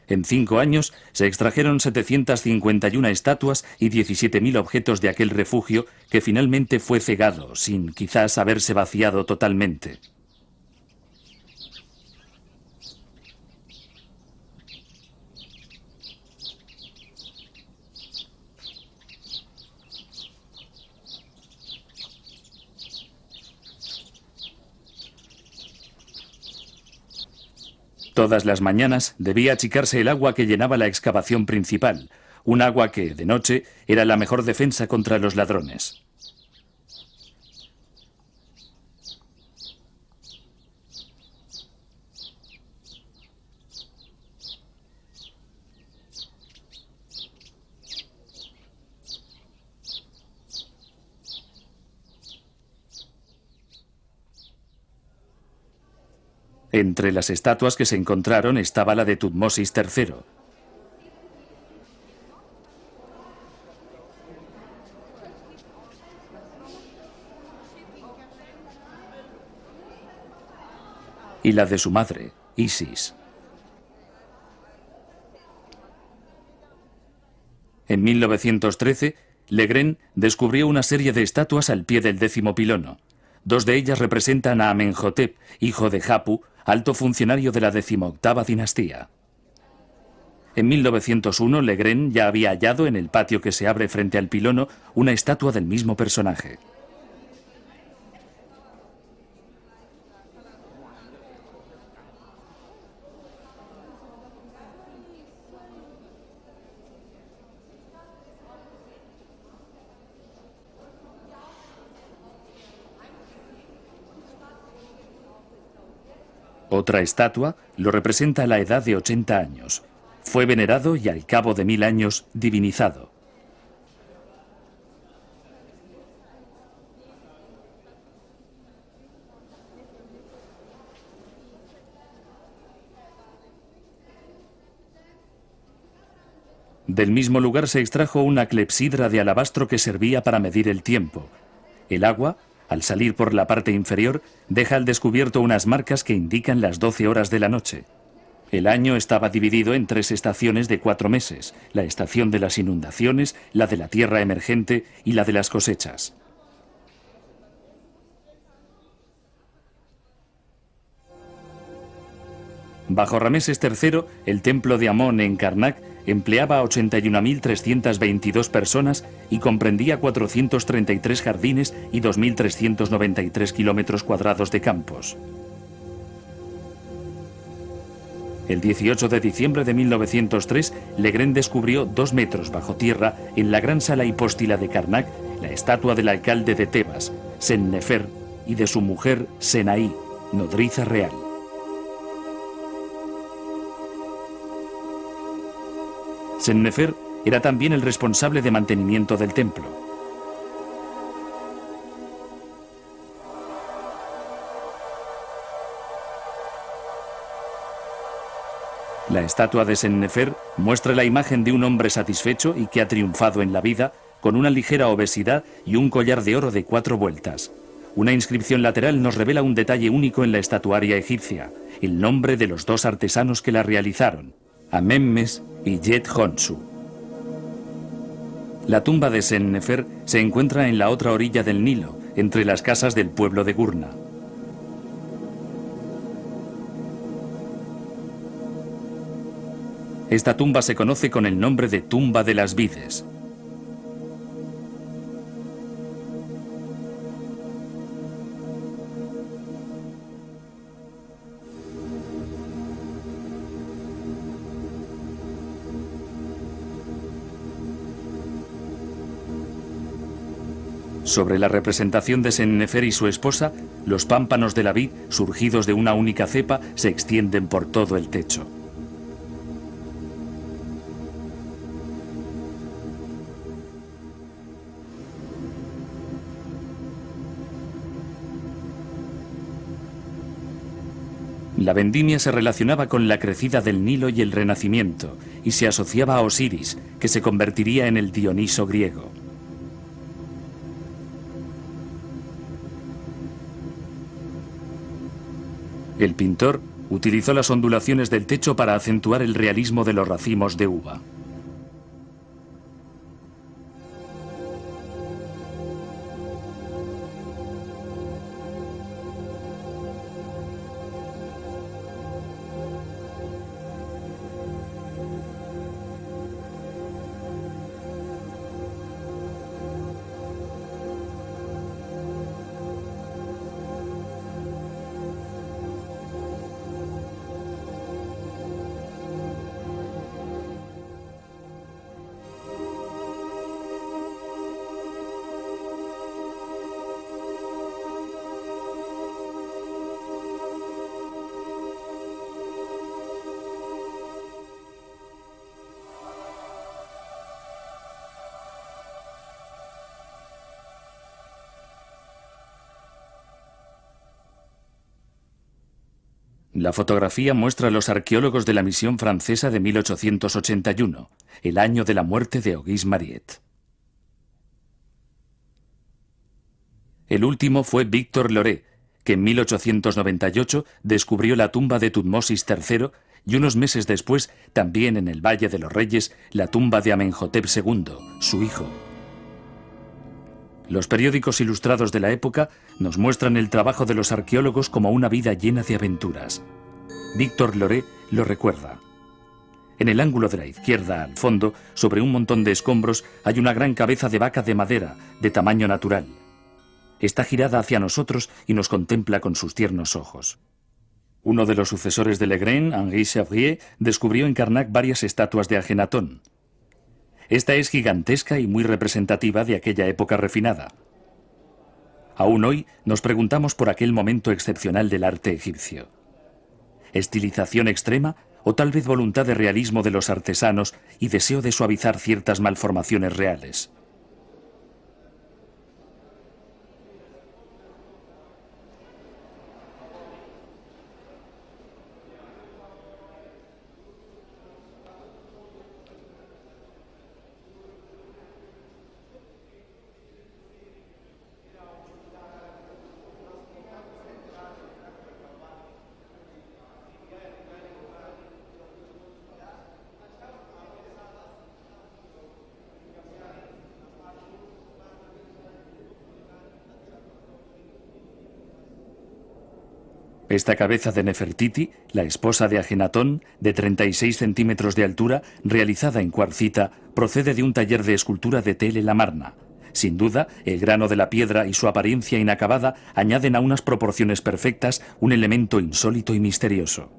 En 5 años se extrajeron 751 estatuas y 17.000 objetos de aquel refugio que finalmente fue cegado, sin quizás haberse vaciado totalmente. Todas las mañanas debía achicarse el agua que llenaba la excavación principal, un agua que, de noche, era la mejor defensa contra los ladrones. Entre las estatuas que se encontraron estaba la de Tutmosis III. Y la de su madre, Isis. En 1913, Legrand descubrió una serie de estatuas al pie del 10º pilono. 2 de ellas representan a Amenhotep, hijo de Hapu, alto funcionario de la 18ª dinastía. En 1901, Legrand ya había hallado en el patio que se abre frente al pilono una estatua del mismo personaje. Otra estatua lo representa a la edad de 80 años. Fue venerado y al cabo de 1000 años divinizado. Del mismo lugar se extrajo una clepsidra de alabastro que servía para medir el tiempo. El agua, al salir por la parte inferior, deja al descubierto unas marcas que indican las 12 horas de la noche. El año estaba dividido en 3 estaciones de 4 meses, la estación de las inundaciones, la de la tierra emergente y la de las cosechas. Bajo Rameses III, el templo de Amón en Karnak empleaba a 81.322 personas y comprendía 433 jardines y 2.393 kilómetros cuadrados de campos. El 18 de diciembre de 1903, Legrand descubrió 2 metros bajo tierra, en la gran sala hipóstila de Karnak, la estatua del alcalde de Tebas, Sennefer, y de su mujer Senaí, nodriza real. Sennefer era también el responsable de mantenimiento del templo. La estatua de Sennefer muestra la imagen de un hombre satisfecho y que ha triunfado en la vida, con una ligera obesidad y un collar de oro de 4 vueltas. Una inscripción lateral nos revela un detalle único en la estatuaria egipcia, el nombre de los 2 artesanos que la realizaron, Amemmes y Jet Honsu. La tumba de Sennefer se encuentra en la otra orilla del Nilo, entre las casas del pueblo de Gurna. Esta tumba se conoce con el nombre de Tumba de las Vides. Sobre la representación de Sennefer y su esposa, los pámpanos de la vid, surgidos de una única cepa, se extienden por todo el techo. La vendimia se relacionaba con la crecida del Nilo y el Renacimiento, y se asociaba a Osiris, que se convertiría en el Dioniso griego. El pintor utilizó las ondulaciones del techo para acentuar el realismo de los racimos de uva. La fotografía muestra a los arqueólogos de la misión francesa de 1881, el año de la muerte de Auguste Mariette. El último fue Victor Loret, que en 1898 descubrió la tumba de Tutmosis III y unos meses después, también en el Valle de los Reyes, la tumba de Amenhotep II, su hijo. Los periódicos ilustrados de la época nos muestran el trabajo de los arqueólogos como una vida llena de aventuras. Victor Loret lo recuerda. En el ángulo de la izquierda, al fondo, sobre un montón de escombros, hay una gran cabeza de vaca de madera, de tamaño natural. Está girada hacia nosotros y nos contempla con sus tiernos ojos. Uno de los sucesores de Legrand, Henri Chevrier, descubrió en Karnak varias estatuas de Ajenatón. Esta es gigantesca y muy representativa de aquella época refinada. Aún hoy nos preguntamos por aquel momento excepcional del arte egipcio. ¿Estilización extrema o tal vez voluntad de realismo de los artesanos y deseo de suavizar ciertas malformaciones reales? Esta cabeza de Nefertiti, la esposa de Ajenatón, de 36 centímetros de altura, realizada en cuarcita, procede de un taller de escultura de Tel el Amarna. Sin duda, el grano de la piedra y su apariencia inacabada añaden a unas proporciones perfectas un elemento insólito y misterioso.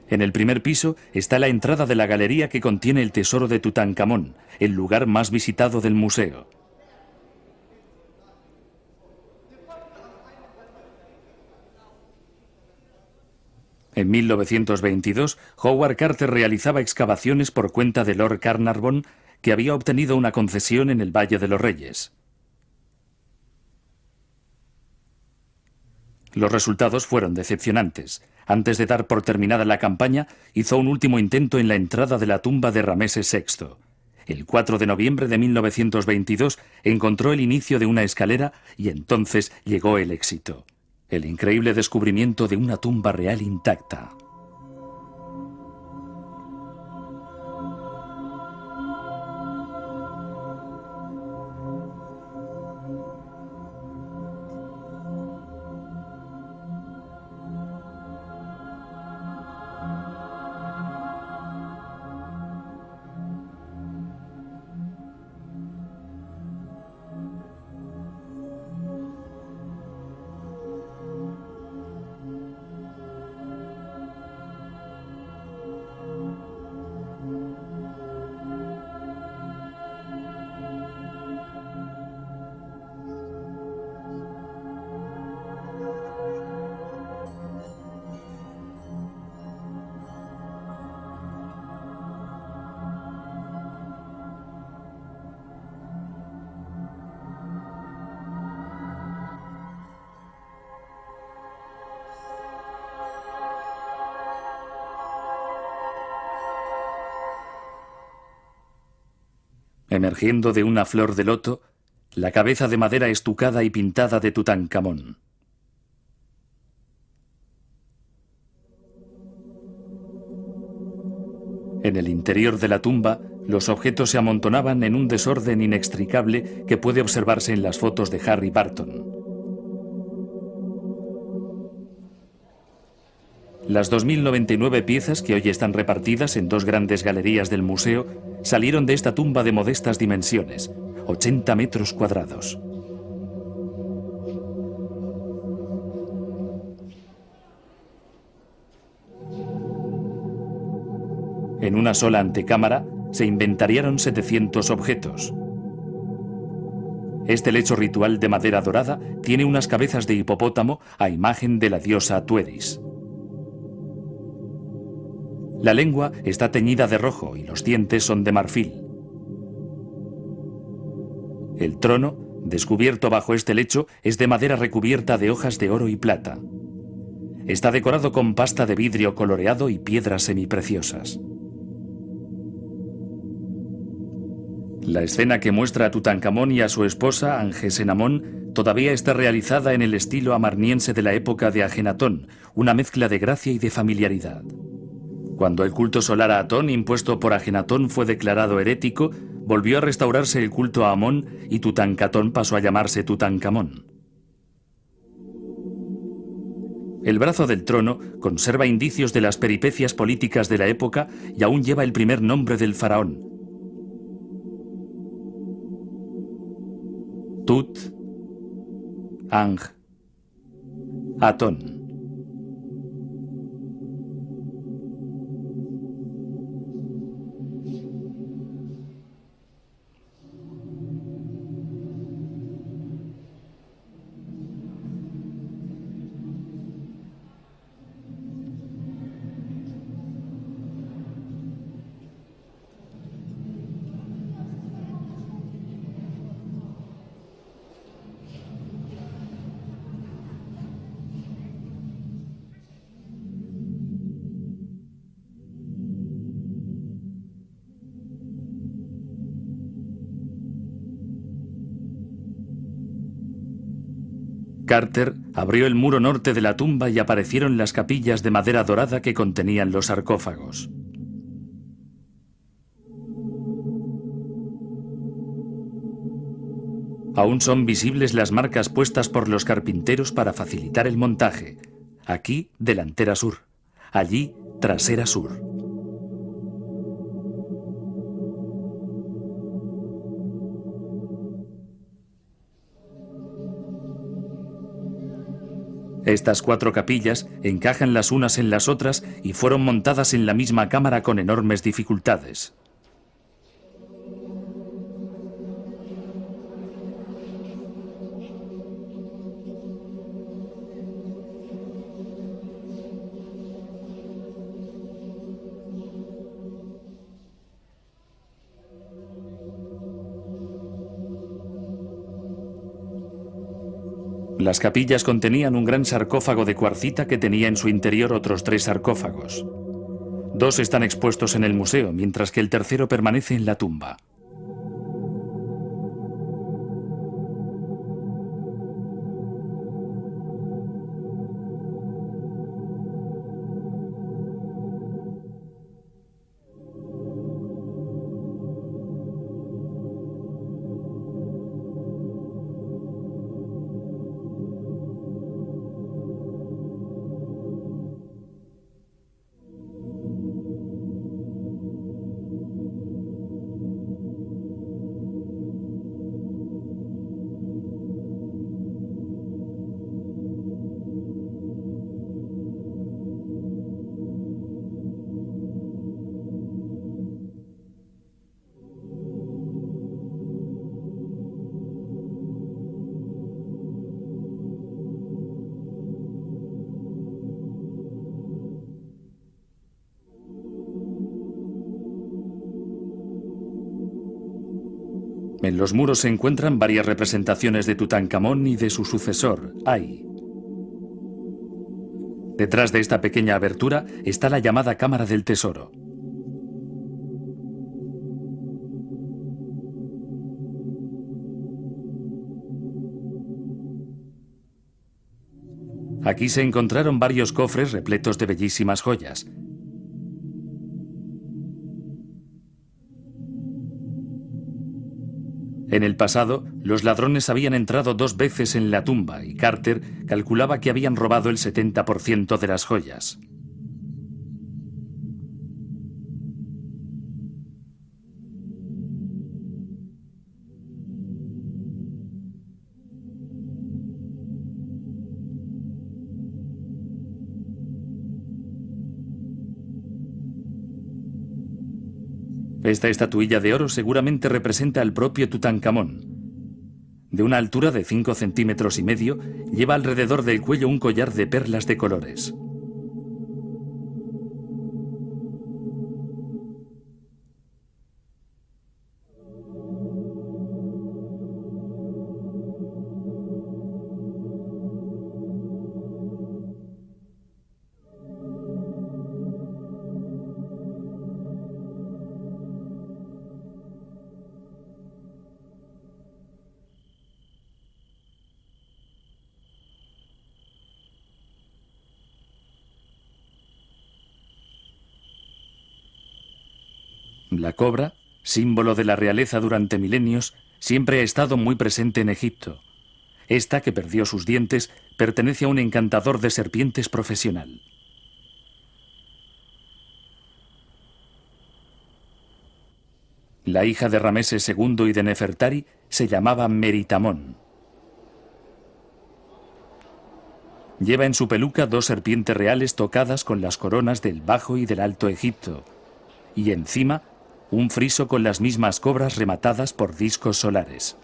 En el primer piso está la entrada de la galería que contiene el tesoro de Tutankamón, el lugar más visitado del museo. En 1922, Howard Carter realizaba excavaciones por cuenta de Lord Carnarvon, que había obtenido una concesión en el Valle de los Reyes. Los resultados fueron decepcionantes. Antes de dar por terminada la campaña, hizo un último intento en la entrada de la tumba de Rameses VI. El 4 de noviembre de 1922 encontró el inicio de una escalera y entonces llegó el éxito. El increíble descubrimiento de una tumba real intacta. Emergiendo de una flor de loto, la cabeza de madera estucada y pintada de Tutankamón. En el interior de la tumba, los objetos se amontonaban en un desorden inextricable que puede observarse en las fotos de Harry Barton. Las 2099 piezas que hoy están repartidas en dos grandes galerías del museo salieron de esta tumba de modestas dimensiones, 80 metros cuadrados. En una sola antecámara se inventariaron 700 objetos. Este lecho ritual de madera dorada tiene unas cabezas de hipopótamo a imagen de la diosa Tueris. La lengua está teñida de rojo y los dientes son de marfil. El trono, descubierto bajo este lecho, es de madera recubierta de hojas de oro y plata. Está decorado con pasta de vidrio coloreado y piedras semipreciosas. La escena que muestra a Tutankamón y a su esposa, Angesenamón, todavía está realizada en el estilo amarniense de la época de Ajenatón, una mezcla de gracia y de familiaridad. Cuando el culto solar a Atón impuesto por Ajenatón fue declarado herético, volvió a restaurarse el culto a Amón y Tutankamón pasó a llamarse Tutankamón. El brazo del trono conserva indicios de las peripecias políticas de la época y aún lleva el primer nombre del faraón: Tut Ang Atón. Carter abrió el muro norte de la tumba y aparecieron las capillas de madera dorada que contenían los sarcófagos. Aún son visibles las marcas puestas por los carpinteros para facilitar el montaje. Aquí, delantera sur. Allí, trasera sur. Estas 4 capillas encajan las unas en las otras y fueron montadas en la misma cámara con enormes dificultades. Las capillas contenían un gran sarcófago de cuarcita que tenía en su interior otros 3 sarcófagos. 2 están expuestos en el museo, mientras que el tercero permanece en la tumba. En los muros se encuentran varias representaciones de Tutankamón y de su sucesor, Ay. Detrás de esta pequeña abertura está la llamada Cámara del Tesoro. Aquí se encontraron varios cofres repletos de bellísimas joyas. En el pasado, los ladrones habían entrado 2 veces en la tumba y Carter calculaba que habían robado el 70% de las joyas. Esta estatuilla de oro seguramente representa al propio Tutankamón. De una altura de 5,5 centímetros, lleva alrededor del cuello un collar de perlas de colores. La cobra, símbolo de la realeza durante milenios, siempre ha estado muy presente en Egipto. Esta, que perdió sus dientes, pertenece a un encantador de serpientes profesional. La hija de Rameses II y de Nefertari se llamaba Meritamón. Lleva en su peluca 2 serpientes reales tocadas con las coronas del Bajo y del Alto Egipto, y encima un friso con las mismas cobras rematadas por discos solares.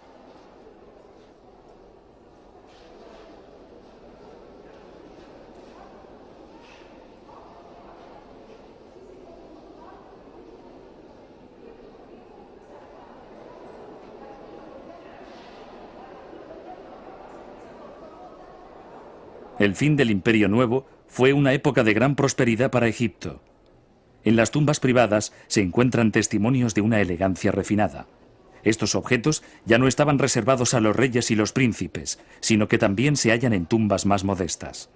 El fin del Imperio Nuevo fue una época de gran prosperidad para Egipto. En las tumbas privadas se encuentran testimonios de una elegancia refinada. Estos objetos ya no estaban reservados a los reyes y los príncipes, sino que también se hallan en tumbas más modestas.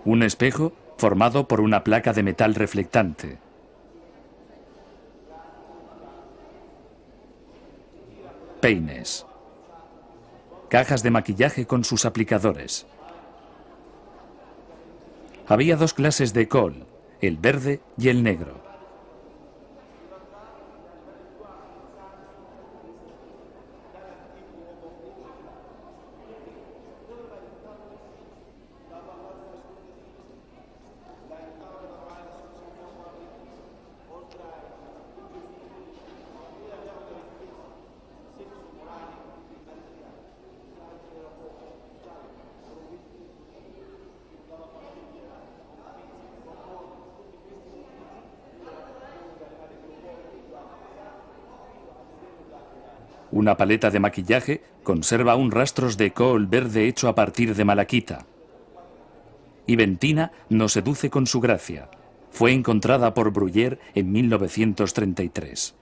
Un espejo formado por una placa de metal reflectante. Peines. Cajas de maquillaje con sus aplicadores. Había dos clases de kohl, el verde y el negro. Una paleta de maquillaje conserva aún rastros de kohl verde hecho a partir de malaquita. Y Bentina nos seduce con su gracia. Fue encontrada por Bruguière en 1933.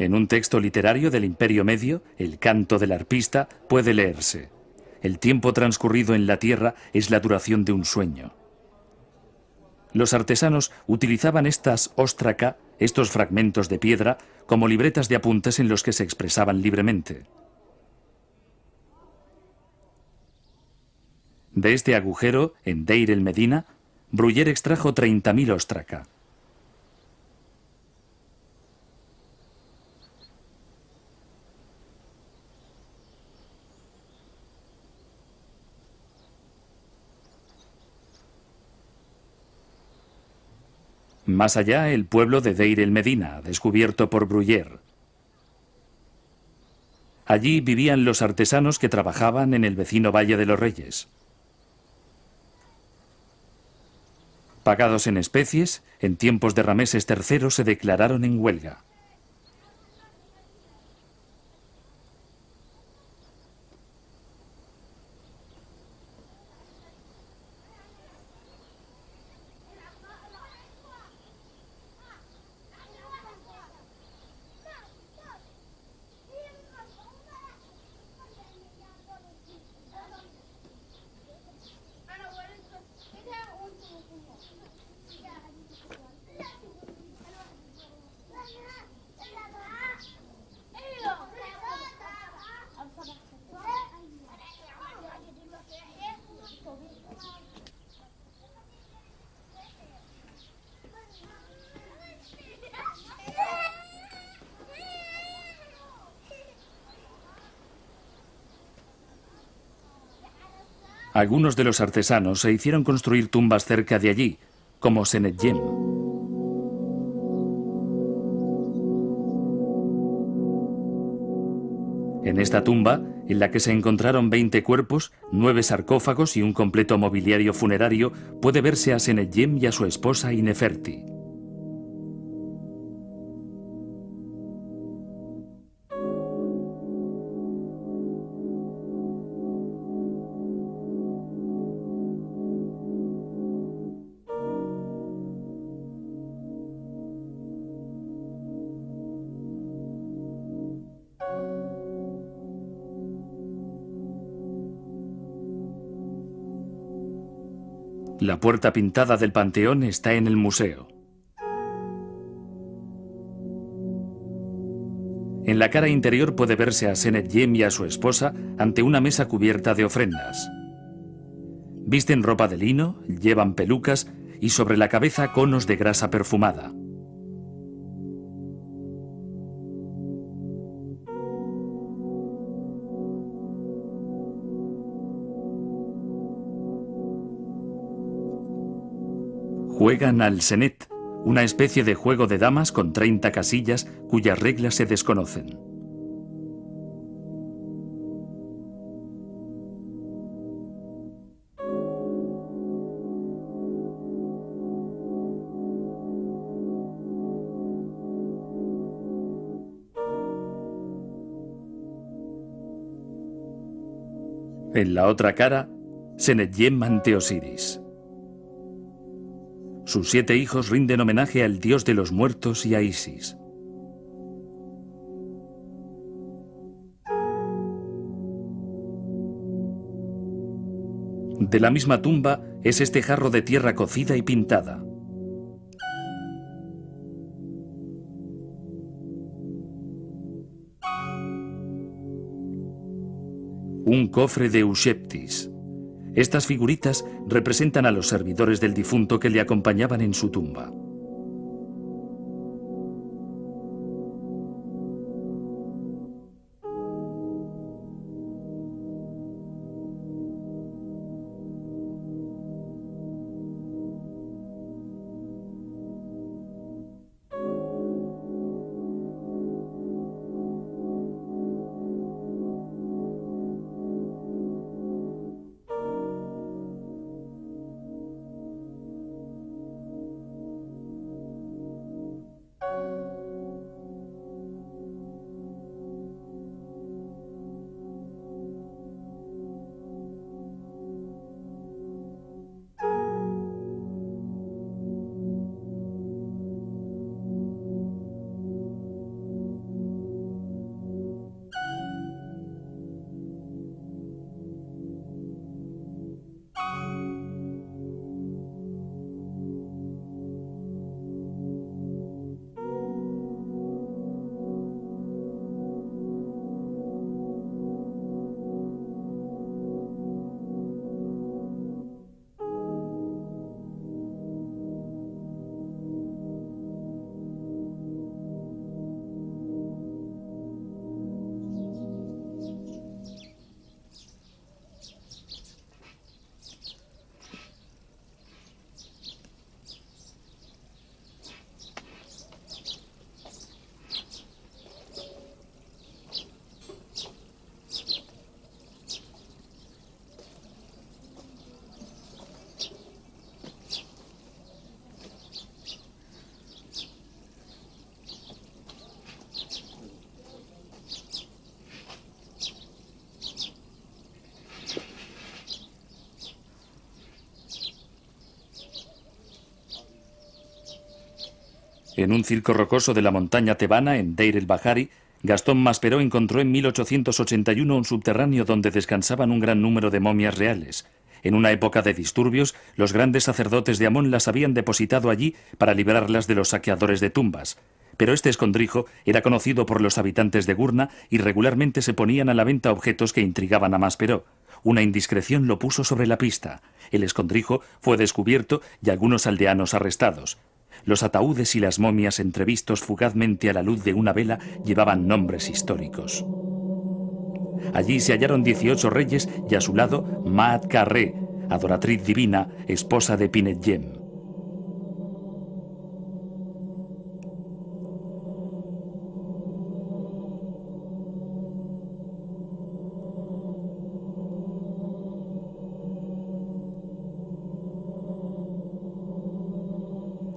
En un texto literario del Imperio Medio, el canto del arpista puede leerse: el tiempo transcurrido en la tierra es la duración de un sueño. Los artesanos utilizaban estas óstraca, estos fragmentos de piedra, como libretas de apuntes en los que se expresaban libremente. De este agujero, en Deir el Medina, Bruguière extrajo 30.000 óstraca. Más allá, el pueblo de Deir el Medina, descubierto por Bruguière. Allí vivían los artesanos que trabajaban en el vecino Valle de los Reyes. Pagados en especies, en tiempos de Rameses III se declararon en huelga. Algunos de los artesanos se hicieron construir tumbas cerca de allí, como Senetjem. En esta tumba, en la que se encontraron 20 cuerpos, 9 sarcófagos y un completo mobiliario funerario, puede verse a Senetjem y a su esposa Ineferti. La puerta pintada del panteón está en el museo. En la cara interior puede verse a Senetjem y a su esposa ante una mesa cubierta de ofrendas. Visten ropa de lino, llevan pelucas y sobre la cabeza conos de grasa perfumada. Juegan al senet, una especie de juego de damas con 30 casillas cuyas reglas se desconocen. En la otra cara, Senetjem ante Osiris. Sus 7 hijos rinden homenaje al dios de los muertos y a Isis. De la misma tumba es este jarro de tierra cocida y pintada. Un cofre de Usheptis. Estas figuritas representan a los servidores del difunto que le acompañaban en su tumba. En un circo rocoso de la montaña tebana, en Deir el-Bahari, Gastón Maspero encontró en 1881 un subterráneo donde descansaban un gran número de momias reales. En una época de disturbios, los grandes sacerdotes de Amón las habían depositado allí para liberarlas de los saqueadores de tumbas. Pero este escondrijo era conocido por los habitantes de Gurna y regularmente se ponían a la venta objetos que intrigaban a Maspero. Una indiscreción lo puso sobre la pista. El escondrijo fue descubierto y algunos aldeanos arrestados. Los ataúdes y las momias entrevistos fugazmente a la luz de una vela llevaban nombres históricos. Allí se hallaron 18 reyes y a su lado Maat Karre, adoratriz divina, esposa de Pinetjem.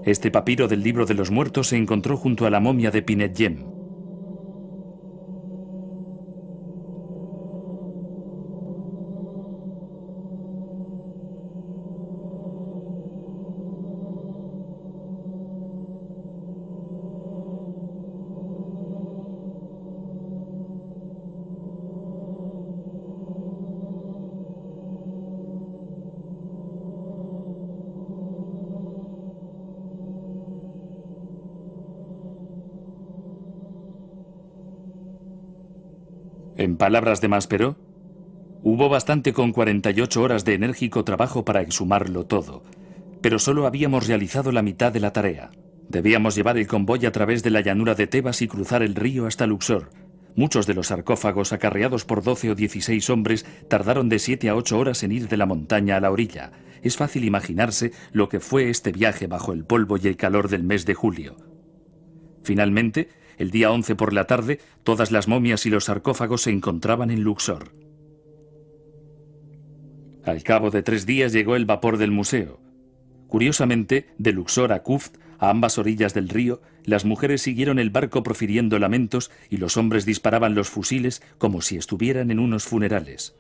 Este papiro del libro de los muertos se encontró junto a la momia de Pinetjem. En palabras de Maspero, hubo bastante con 48 horas de enérgico trabajo para exhumarlo todo, pero solo habíamos realizado la mitad de la tarea. Debíamos llevar el convoy a través de la llanura de Tebas y cruzar el río hasta Luxor. Muchos de los sarcófagos acarreados por 12 o 16 hombres tardaron de 7 a 8 horas en ir de la montaña a la orilla. Es fácil imaginarse lo que fue este viaje bajo el polvo y el calor del mes de julio. Finalmente, el día 11 por la tarde, todas las momias y los sarcófagos se encontraban en Luxor. Al cabo de 3 días llegó el vapor del museo. Curiosamente, de Luxor a Kuft, a ambas orillas del río, las mujeres siguieron el barco profiriendo lamentos y los hombres disparaban los fusiles como si estuvieran en unos funerales.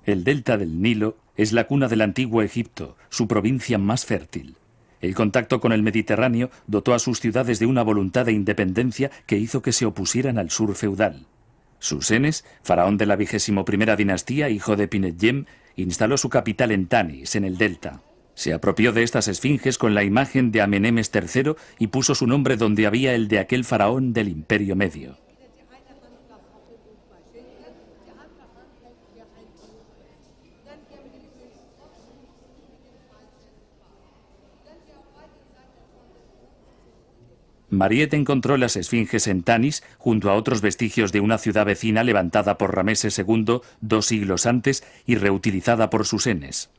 El delta del Nilo es la cuna del antiguo Egipto, su provincia más fértil. El contacto con el Mediterráneo dotó a sus ciudades de una voluntad de independencia que hizo que se opusieran al sur feudal. Susenes, faraón de la 21ª dinastía, hijo de Pinetjem, instaló su capital en Tanis, en el delta. Se apropió de estas esfinges con la imagen de Amenemes III y puso su nombre donde había el de aquel faraón del Imperio Medio. Mariette encontró las esfinges en Tanis junto a otros vestigios de una ciudad vecina levantada por Rameses II 2 siglos antes y reutilizada por Susenes.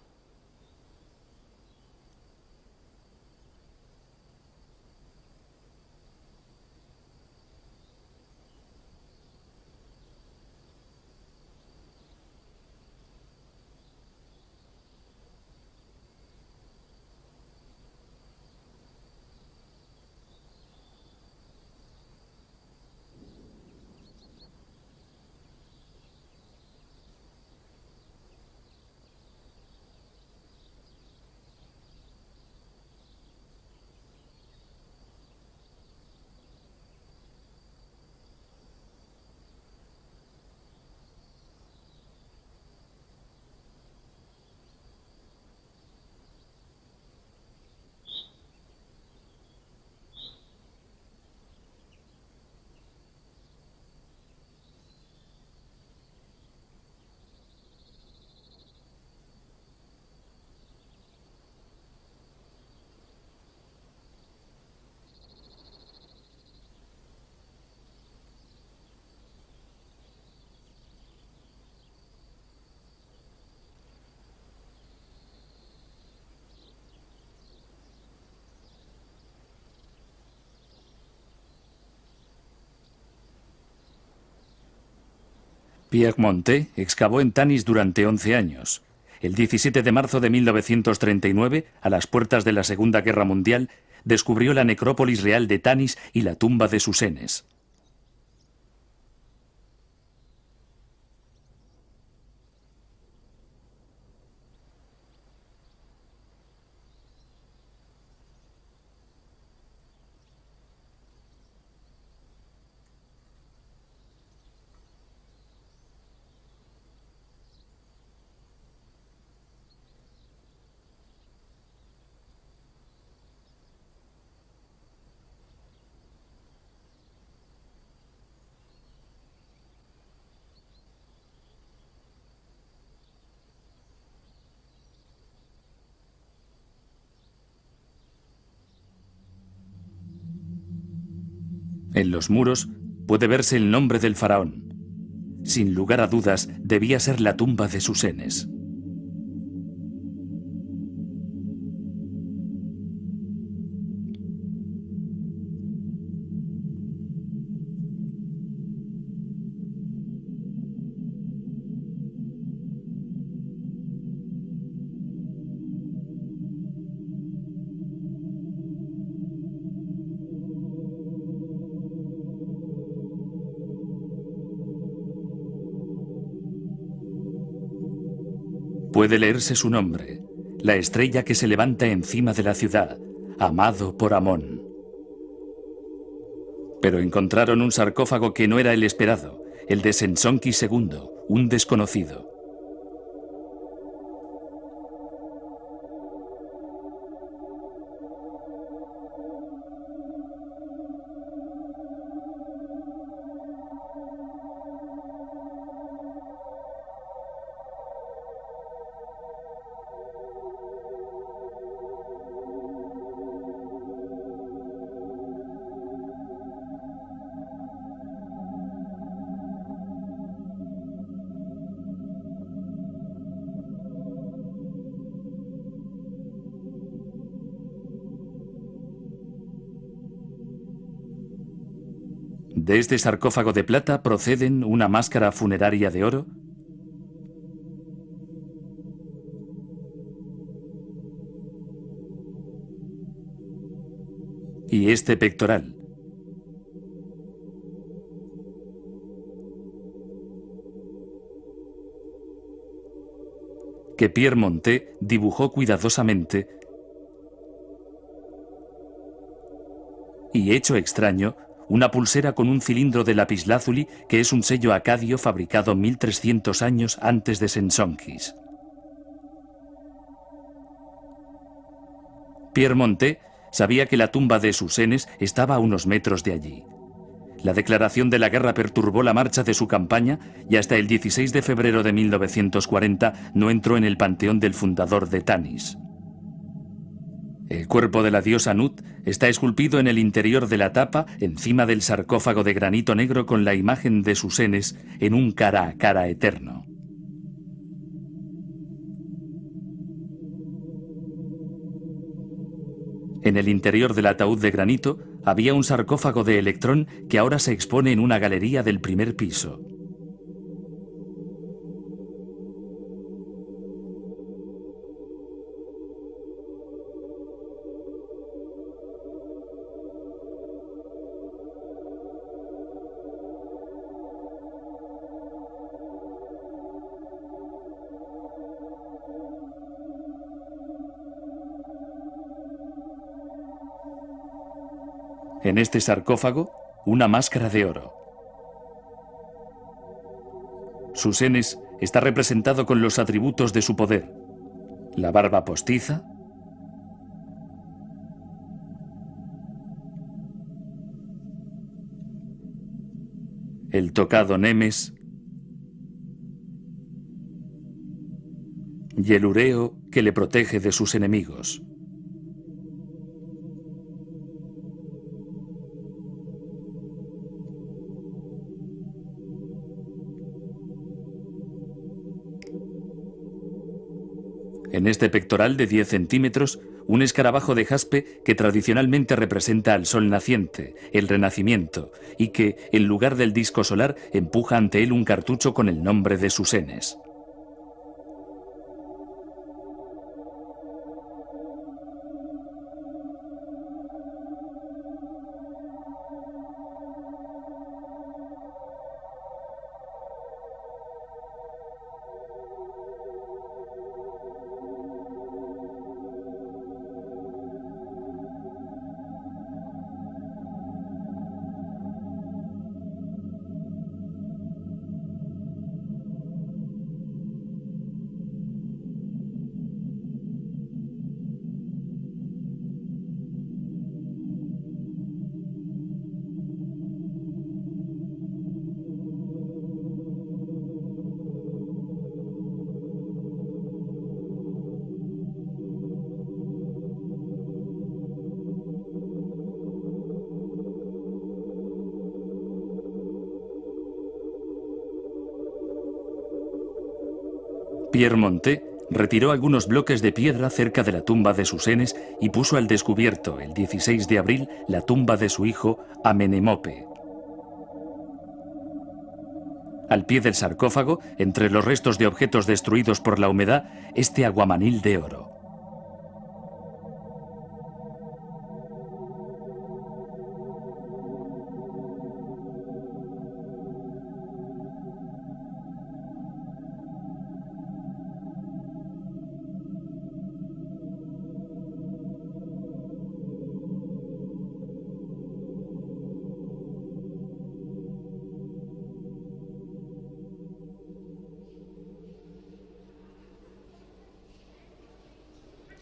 Pierre Montet excavó en Tanis durante 11 años. El 17 de marzo de 1939, a las puertas de la Segunda Guerra Mundial, descubrió la necrópolis real de Tanis y la tumba de Susenes. En los muros puede verse el nombre del faraón. Sin lugar a dudas, debía ser la tumba de Susenes. Puede leerse su nombre, la estrella que se levanta encima de la ciudad, amado por Amón. Pero encontraron un sarcófago que no era el esperado, el de Sensonki II, un desconocido. De este sarcófago de plata proceden una máscara funeraria de oro y este pectoral. Que Pierre Montet dibujó cuidadosamente y, hecho extraño, una pulsera con un cilindro de lapislázuli que es un sello acadio fabricado 1300 años antes de Sensonquis. Pierre Montet sabía que la tumba de Susenes estaba a unos metros de allí. La declaración de la guerra perturbó la marcha de su campaña y hasta el 16 de febrero de 1940 no entró en el panteón del fundador de Tanis. El cuerpo de la diosa Nut está esculpido en el interior de la tapa, encima del sarcófago de granito negro con la imagen de Susenes en un cara a cara eterno. En el interior del ataúd de granito había un sarcófago de electrón que ahora se expone en una galería del primer piso. En este sarcófago, una máscara de oro. Susenes está representado con los atributos de su poder: la barba postiza, el tocado nemes y el ureo que le protege de sus enemigos. En este pectoral de 10 centímetros, un escarabajo de jaspe que tradicionalmente representa al sol naciente, el renacimiento, y que, en lugar del disco solar, empuja ante él un cartucho con el nombre de Susenes. Pierre Montet retiró algunos bloques de piedra cerca de la tumba de Susenes y puso al descubierto, el 16 de abril, la tumba de su hijo Amenemope. Al pie del sarcófago, entre los restos de objetos destruidos por la humedad, este aguamanil de oro.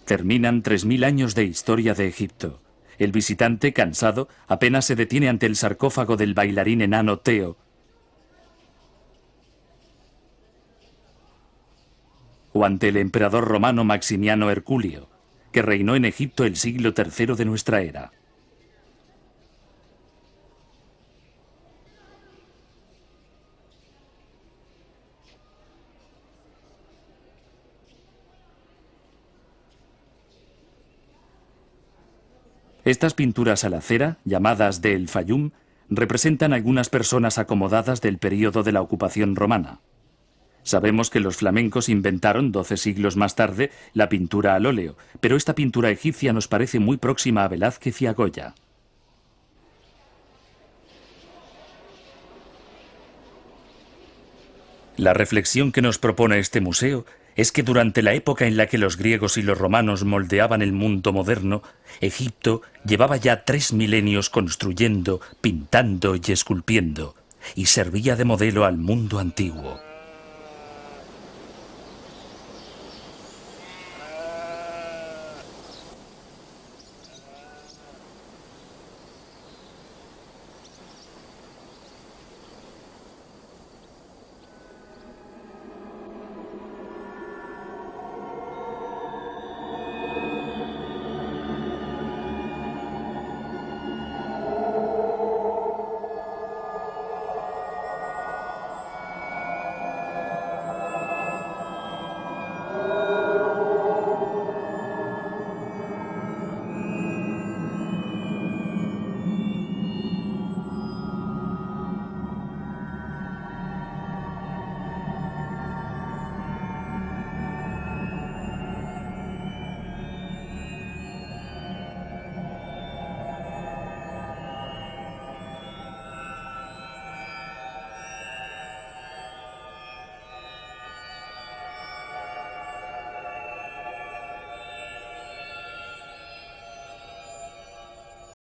Terminan 3000 años de historia de Egipto. El visitante, cansado, apenas se detiene ante el sarcófago del bailarín enano Teo, o ante el emperador romano Maximiano Herculio, que reinó en Egipto el siglo III de nuestra era. Estas pinturas a la cera, llamadas de El Fayum, representan algunas personas acomodadas del período de la ocupación romana. Sabemos que los flamencos inventaron 12 siglos más tarde la pintura al óleo, pero esta pintura egipcia nos parece muy próxima a Velázquez y a Goya. La reflexión que nos propone este museo es que durante la época en la que los griegos y los romanos moldeaban el mundo moderno, Egipto llevaba ya 3 milenios construyendo, pintando y esculpiendo, y servía de modelo al mundo antiguo.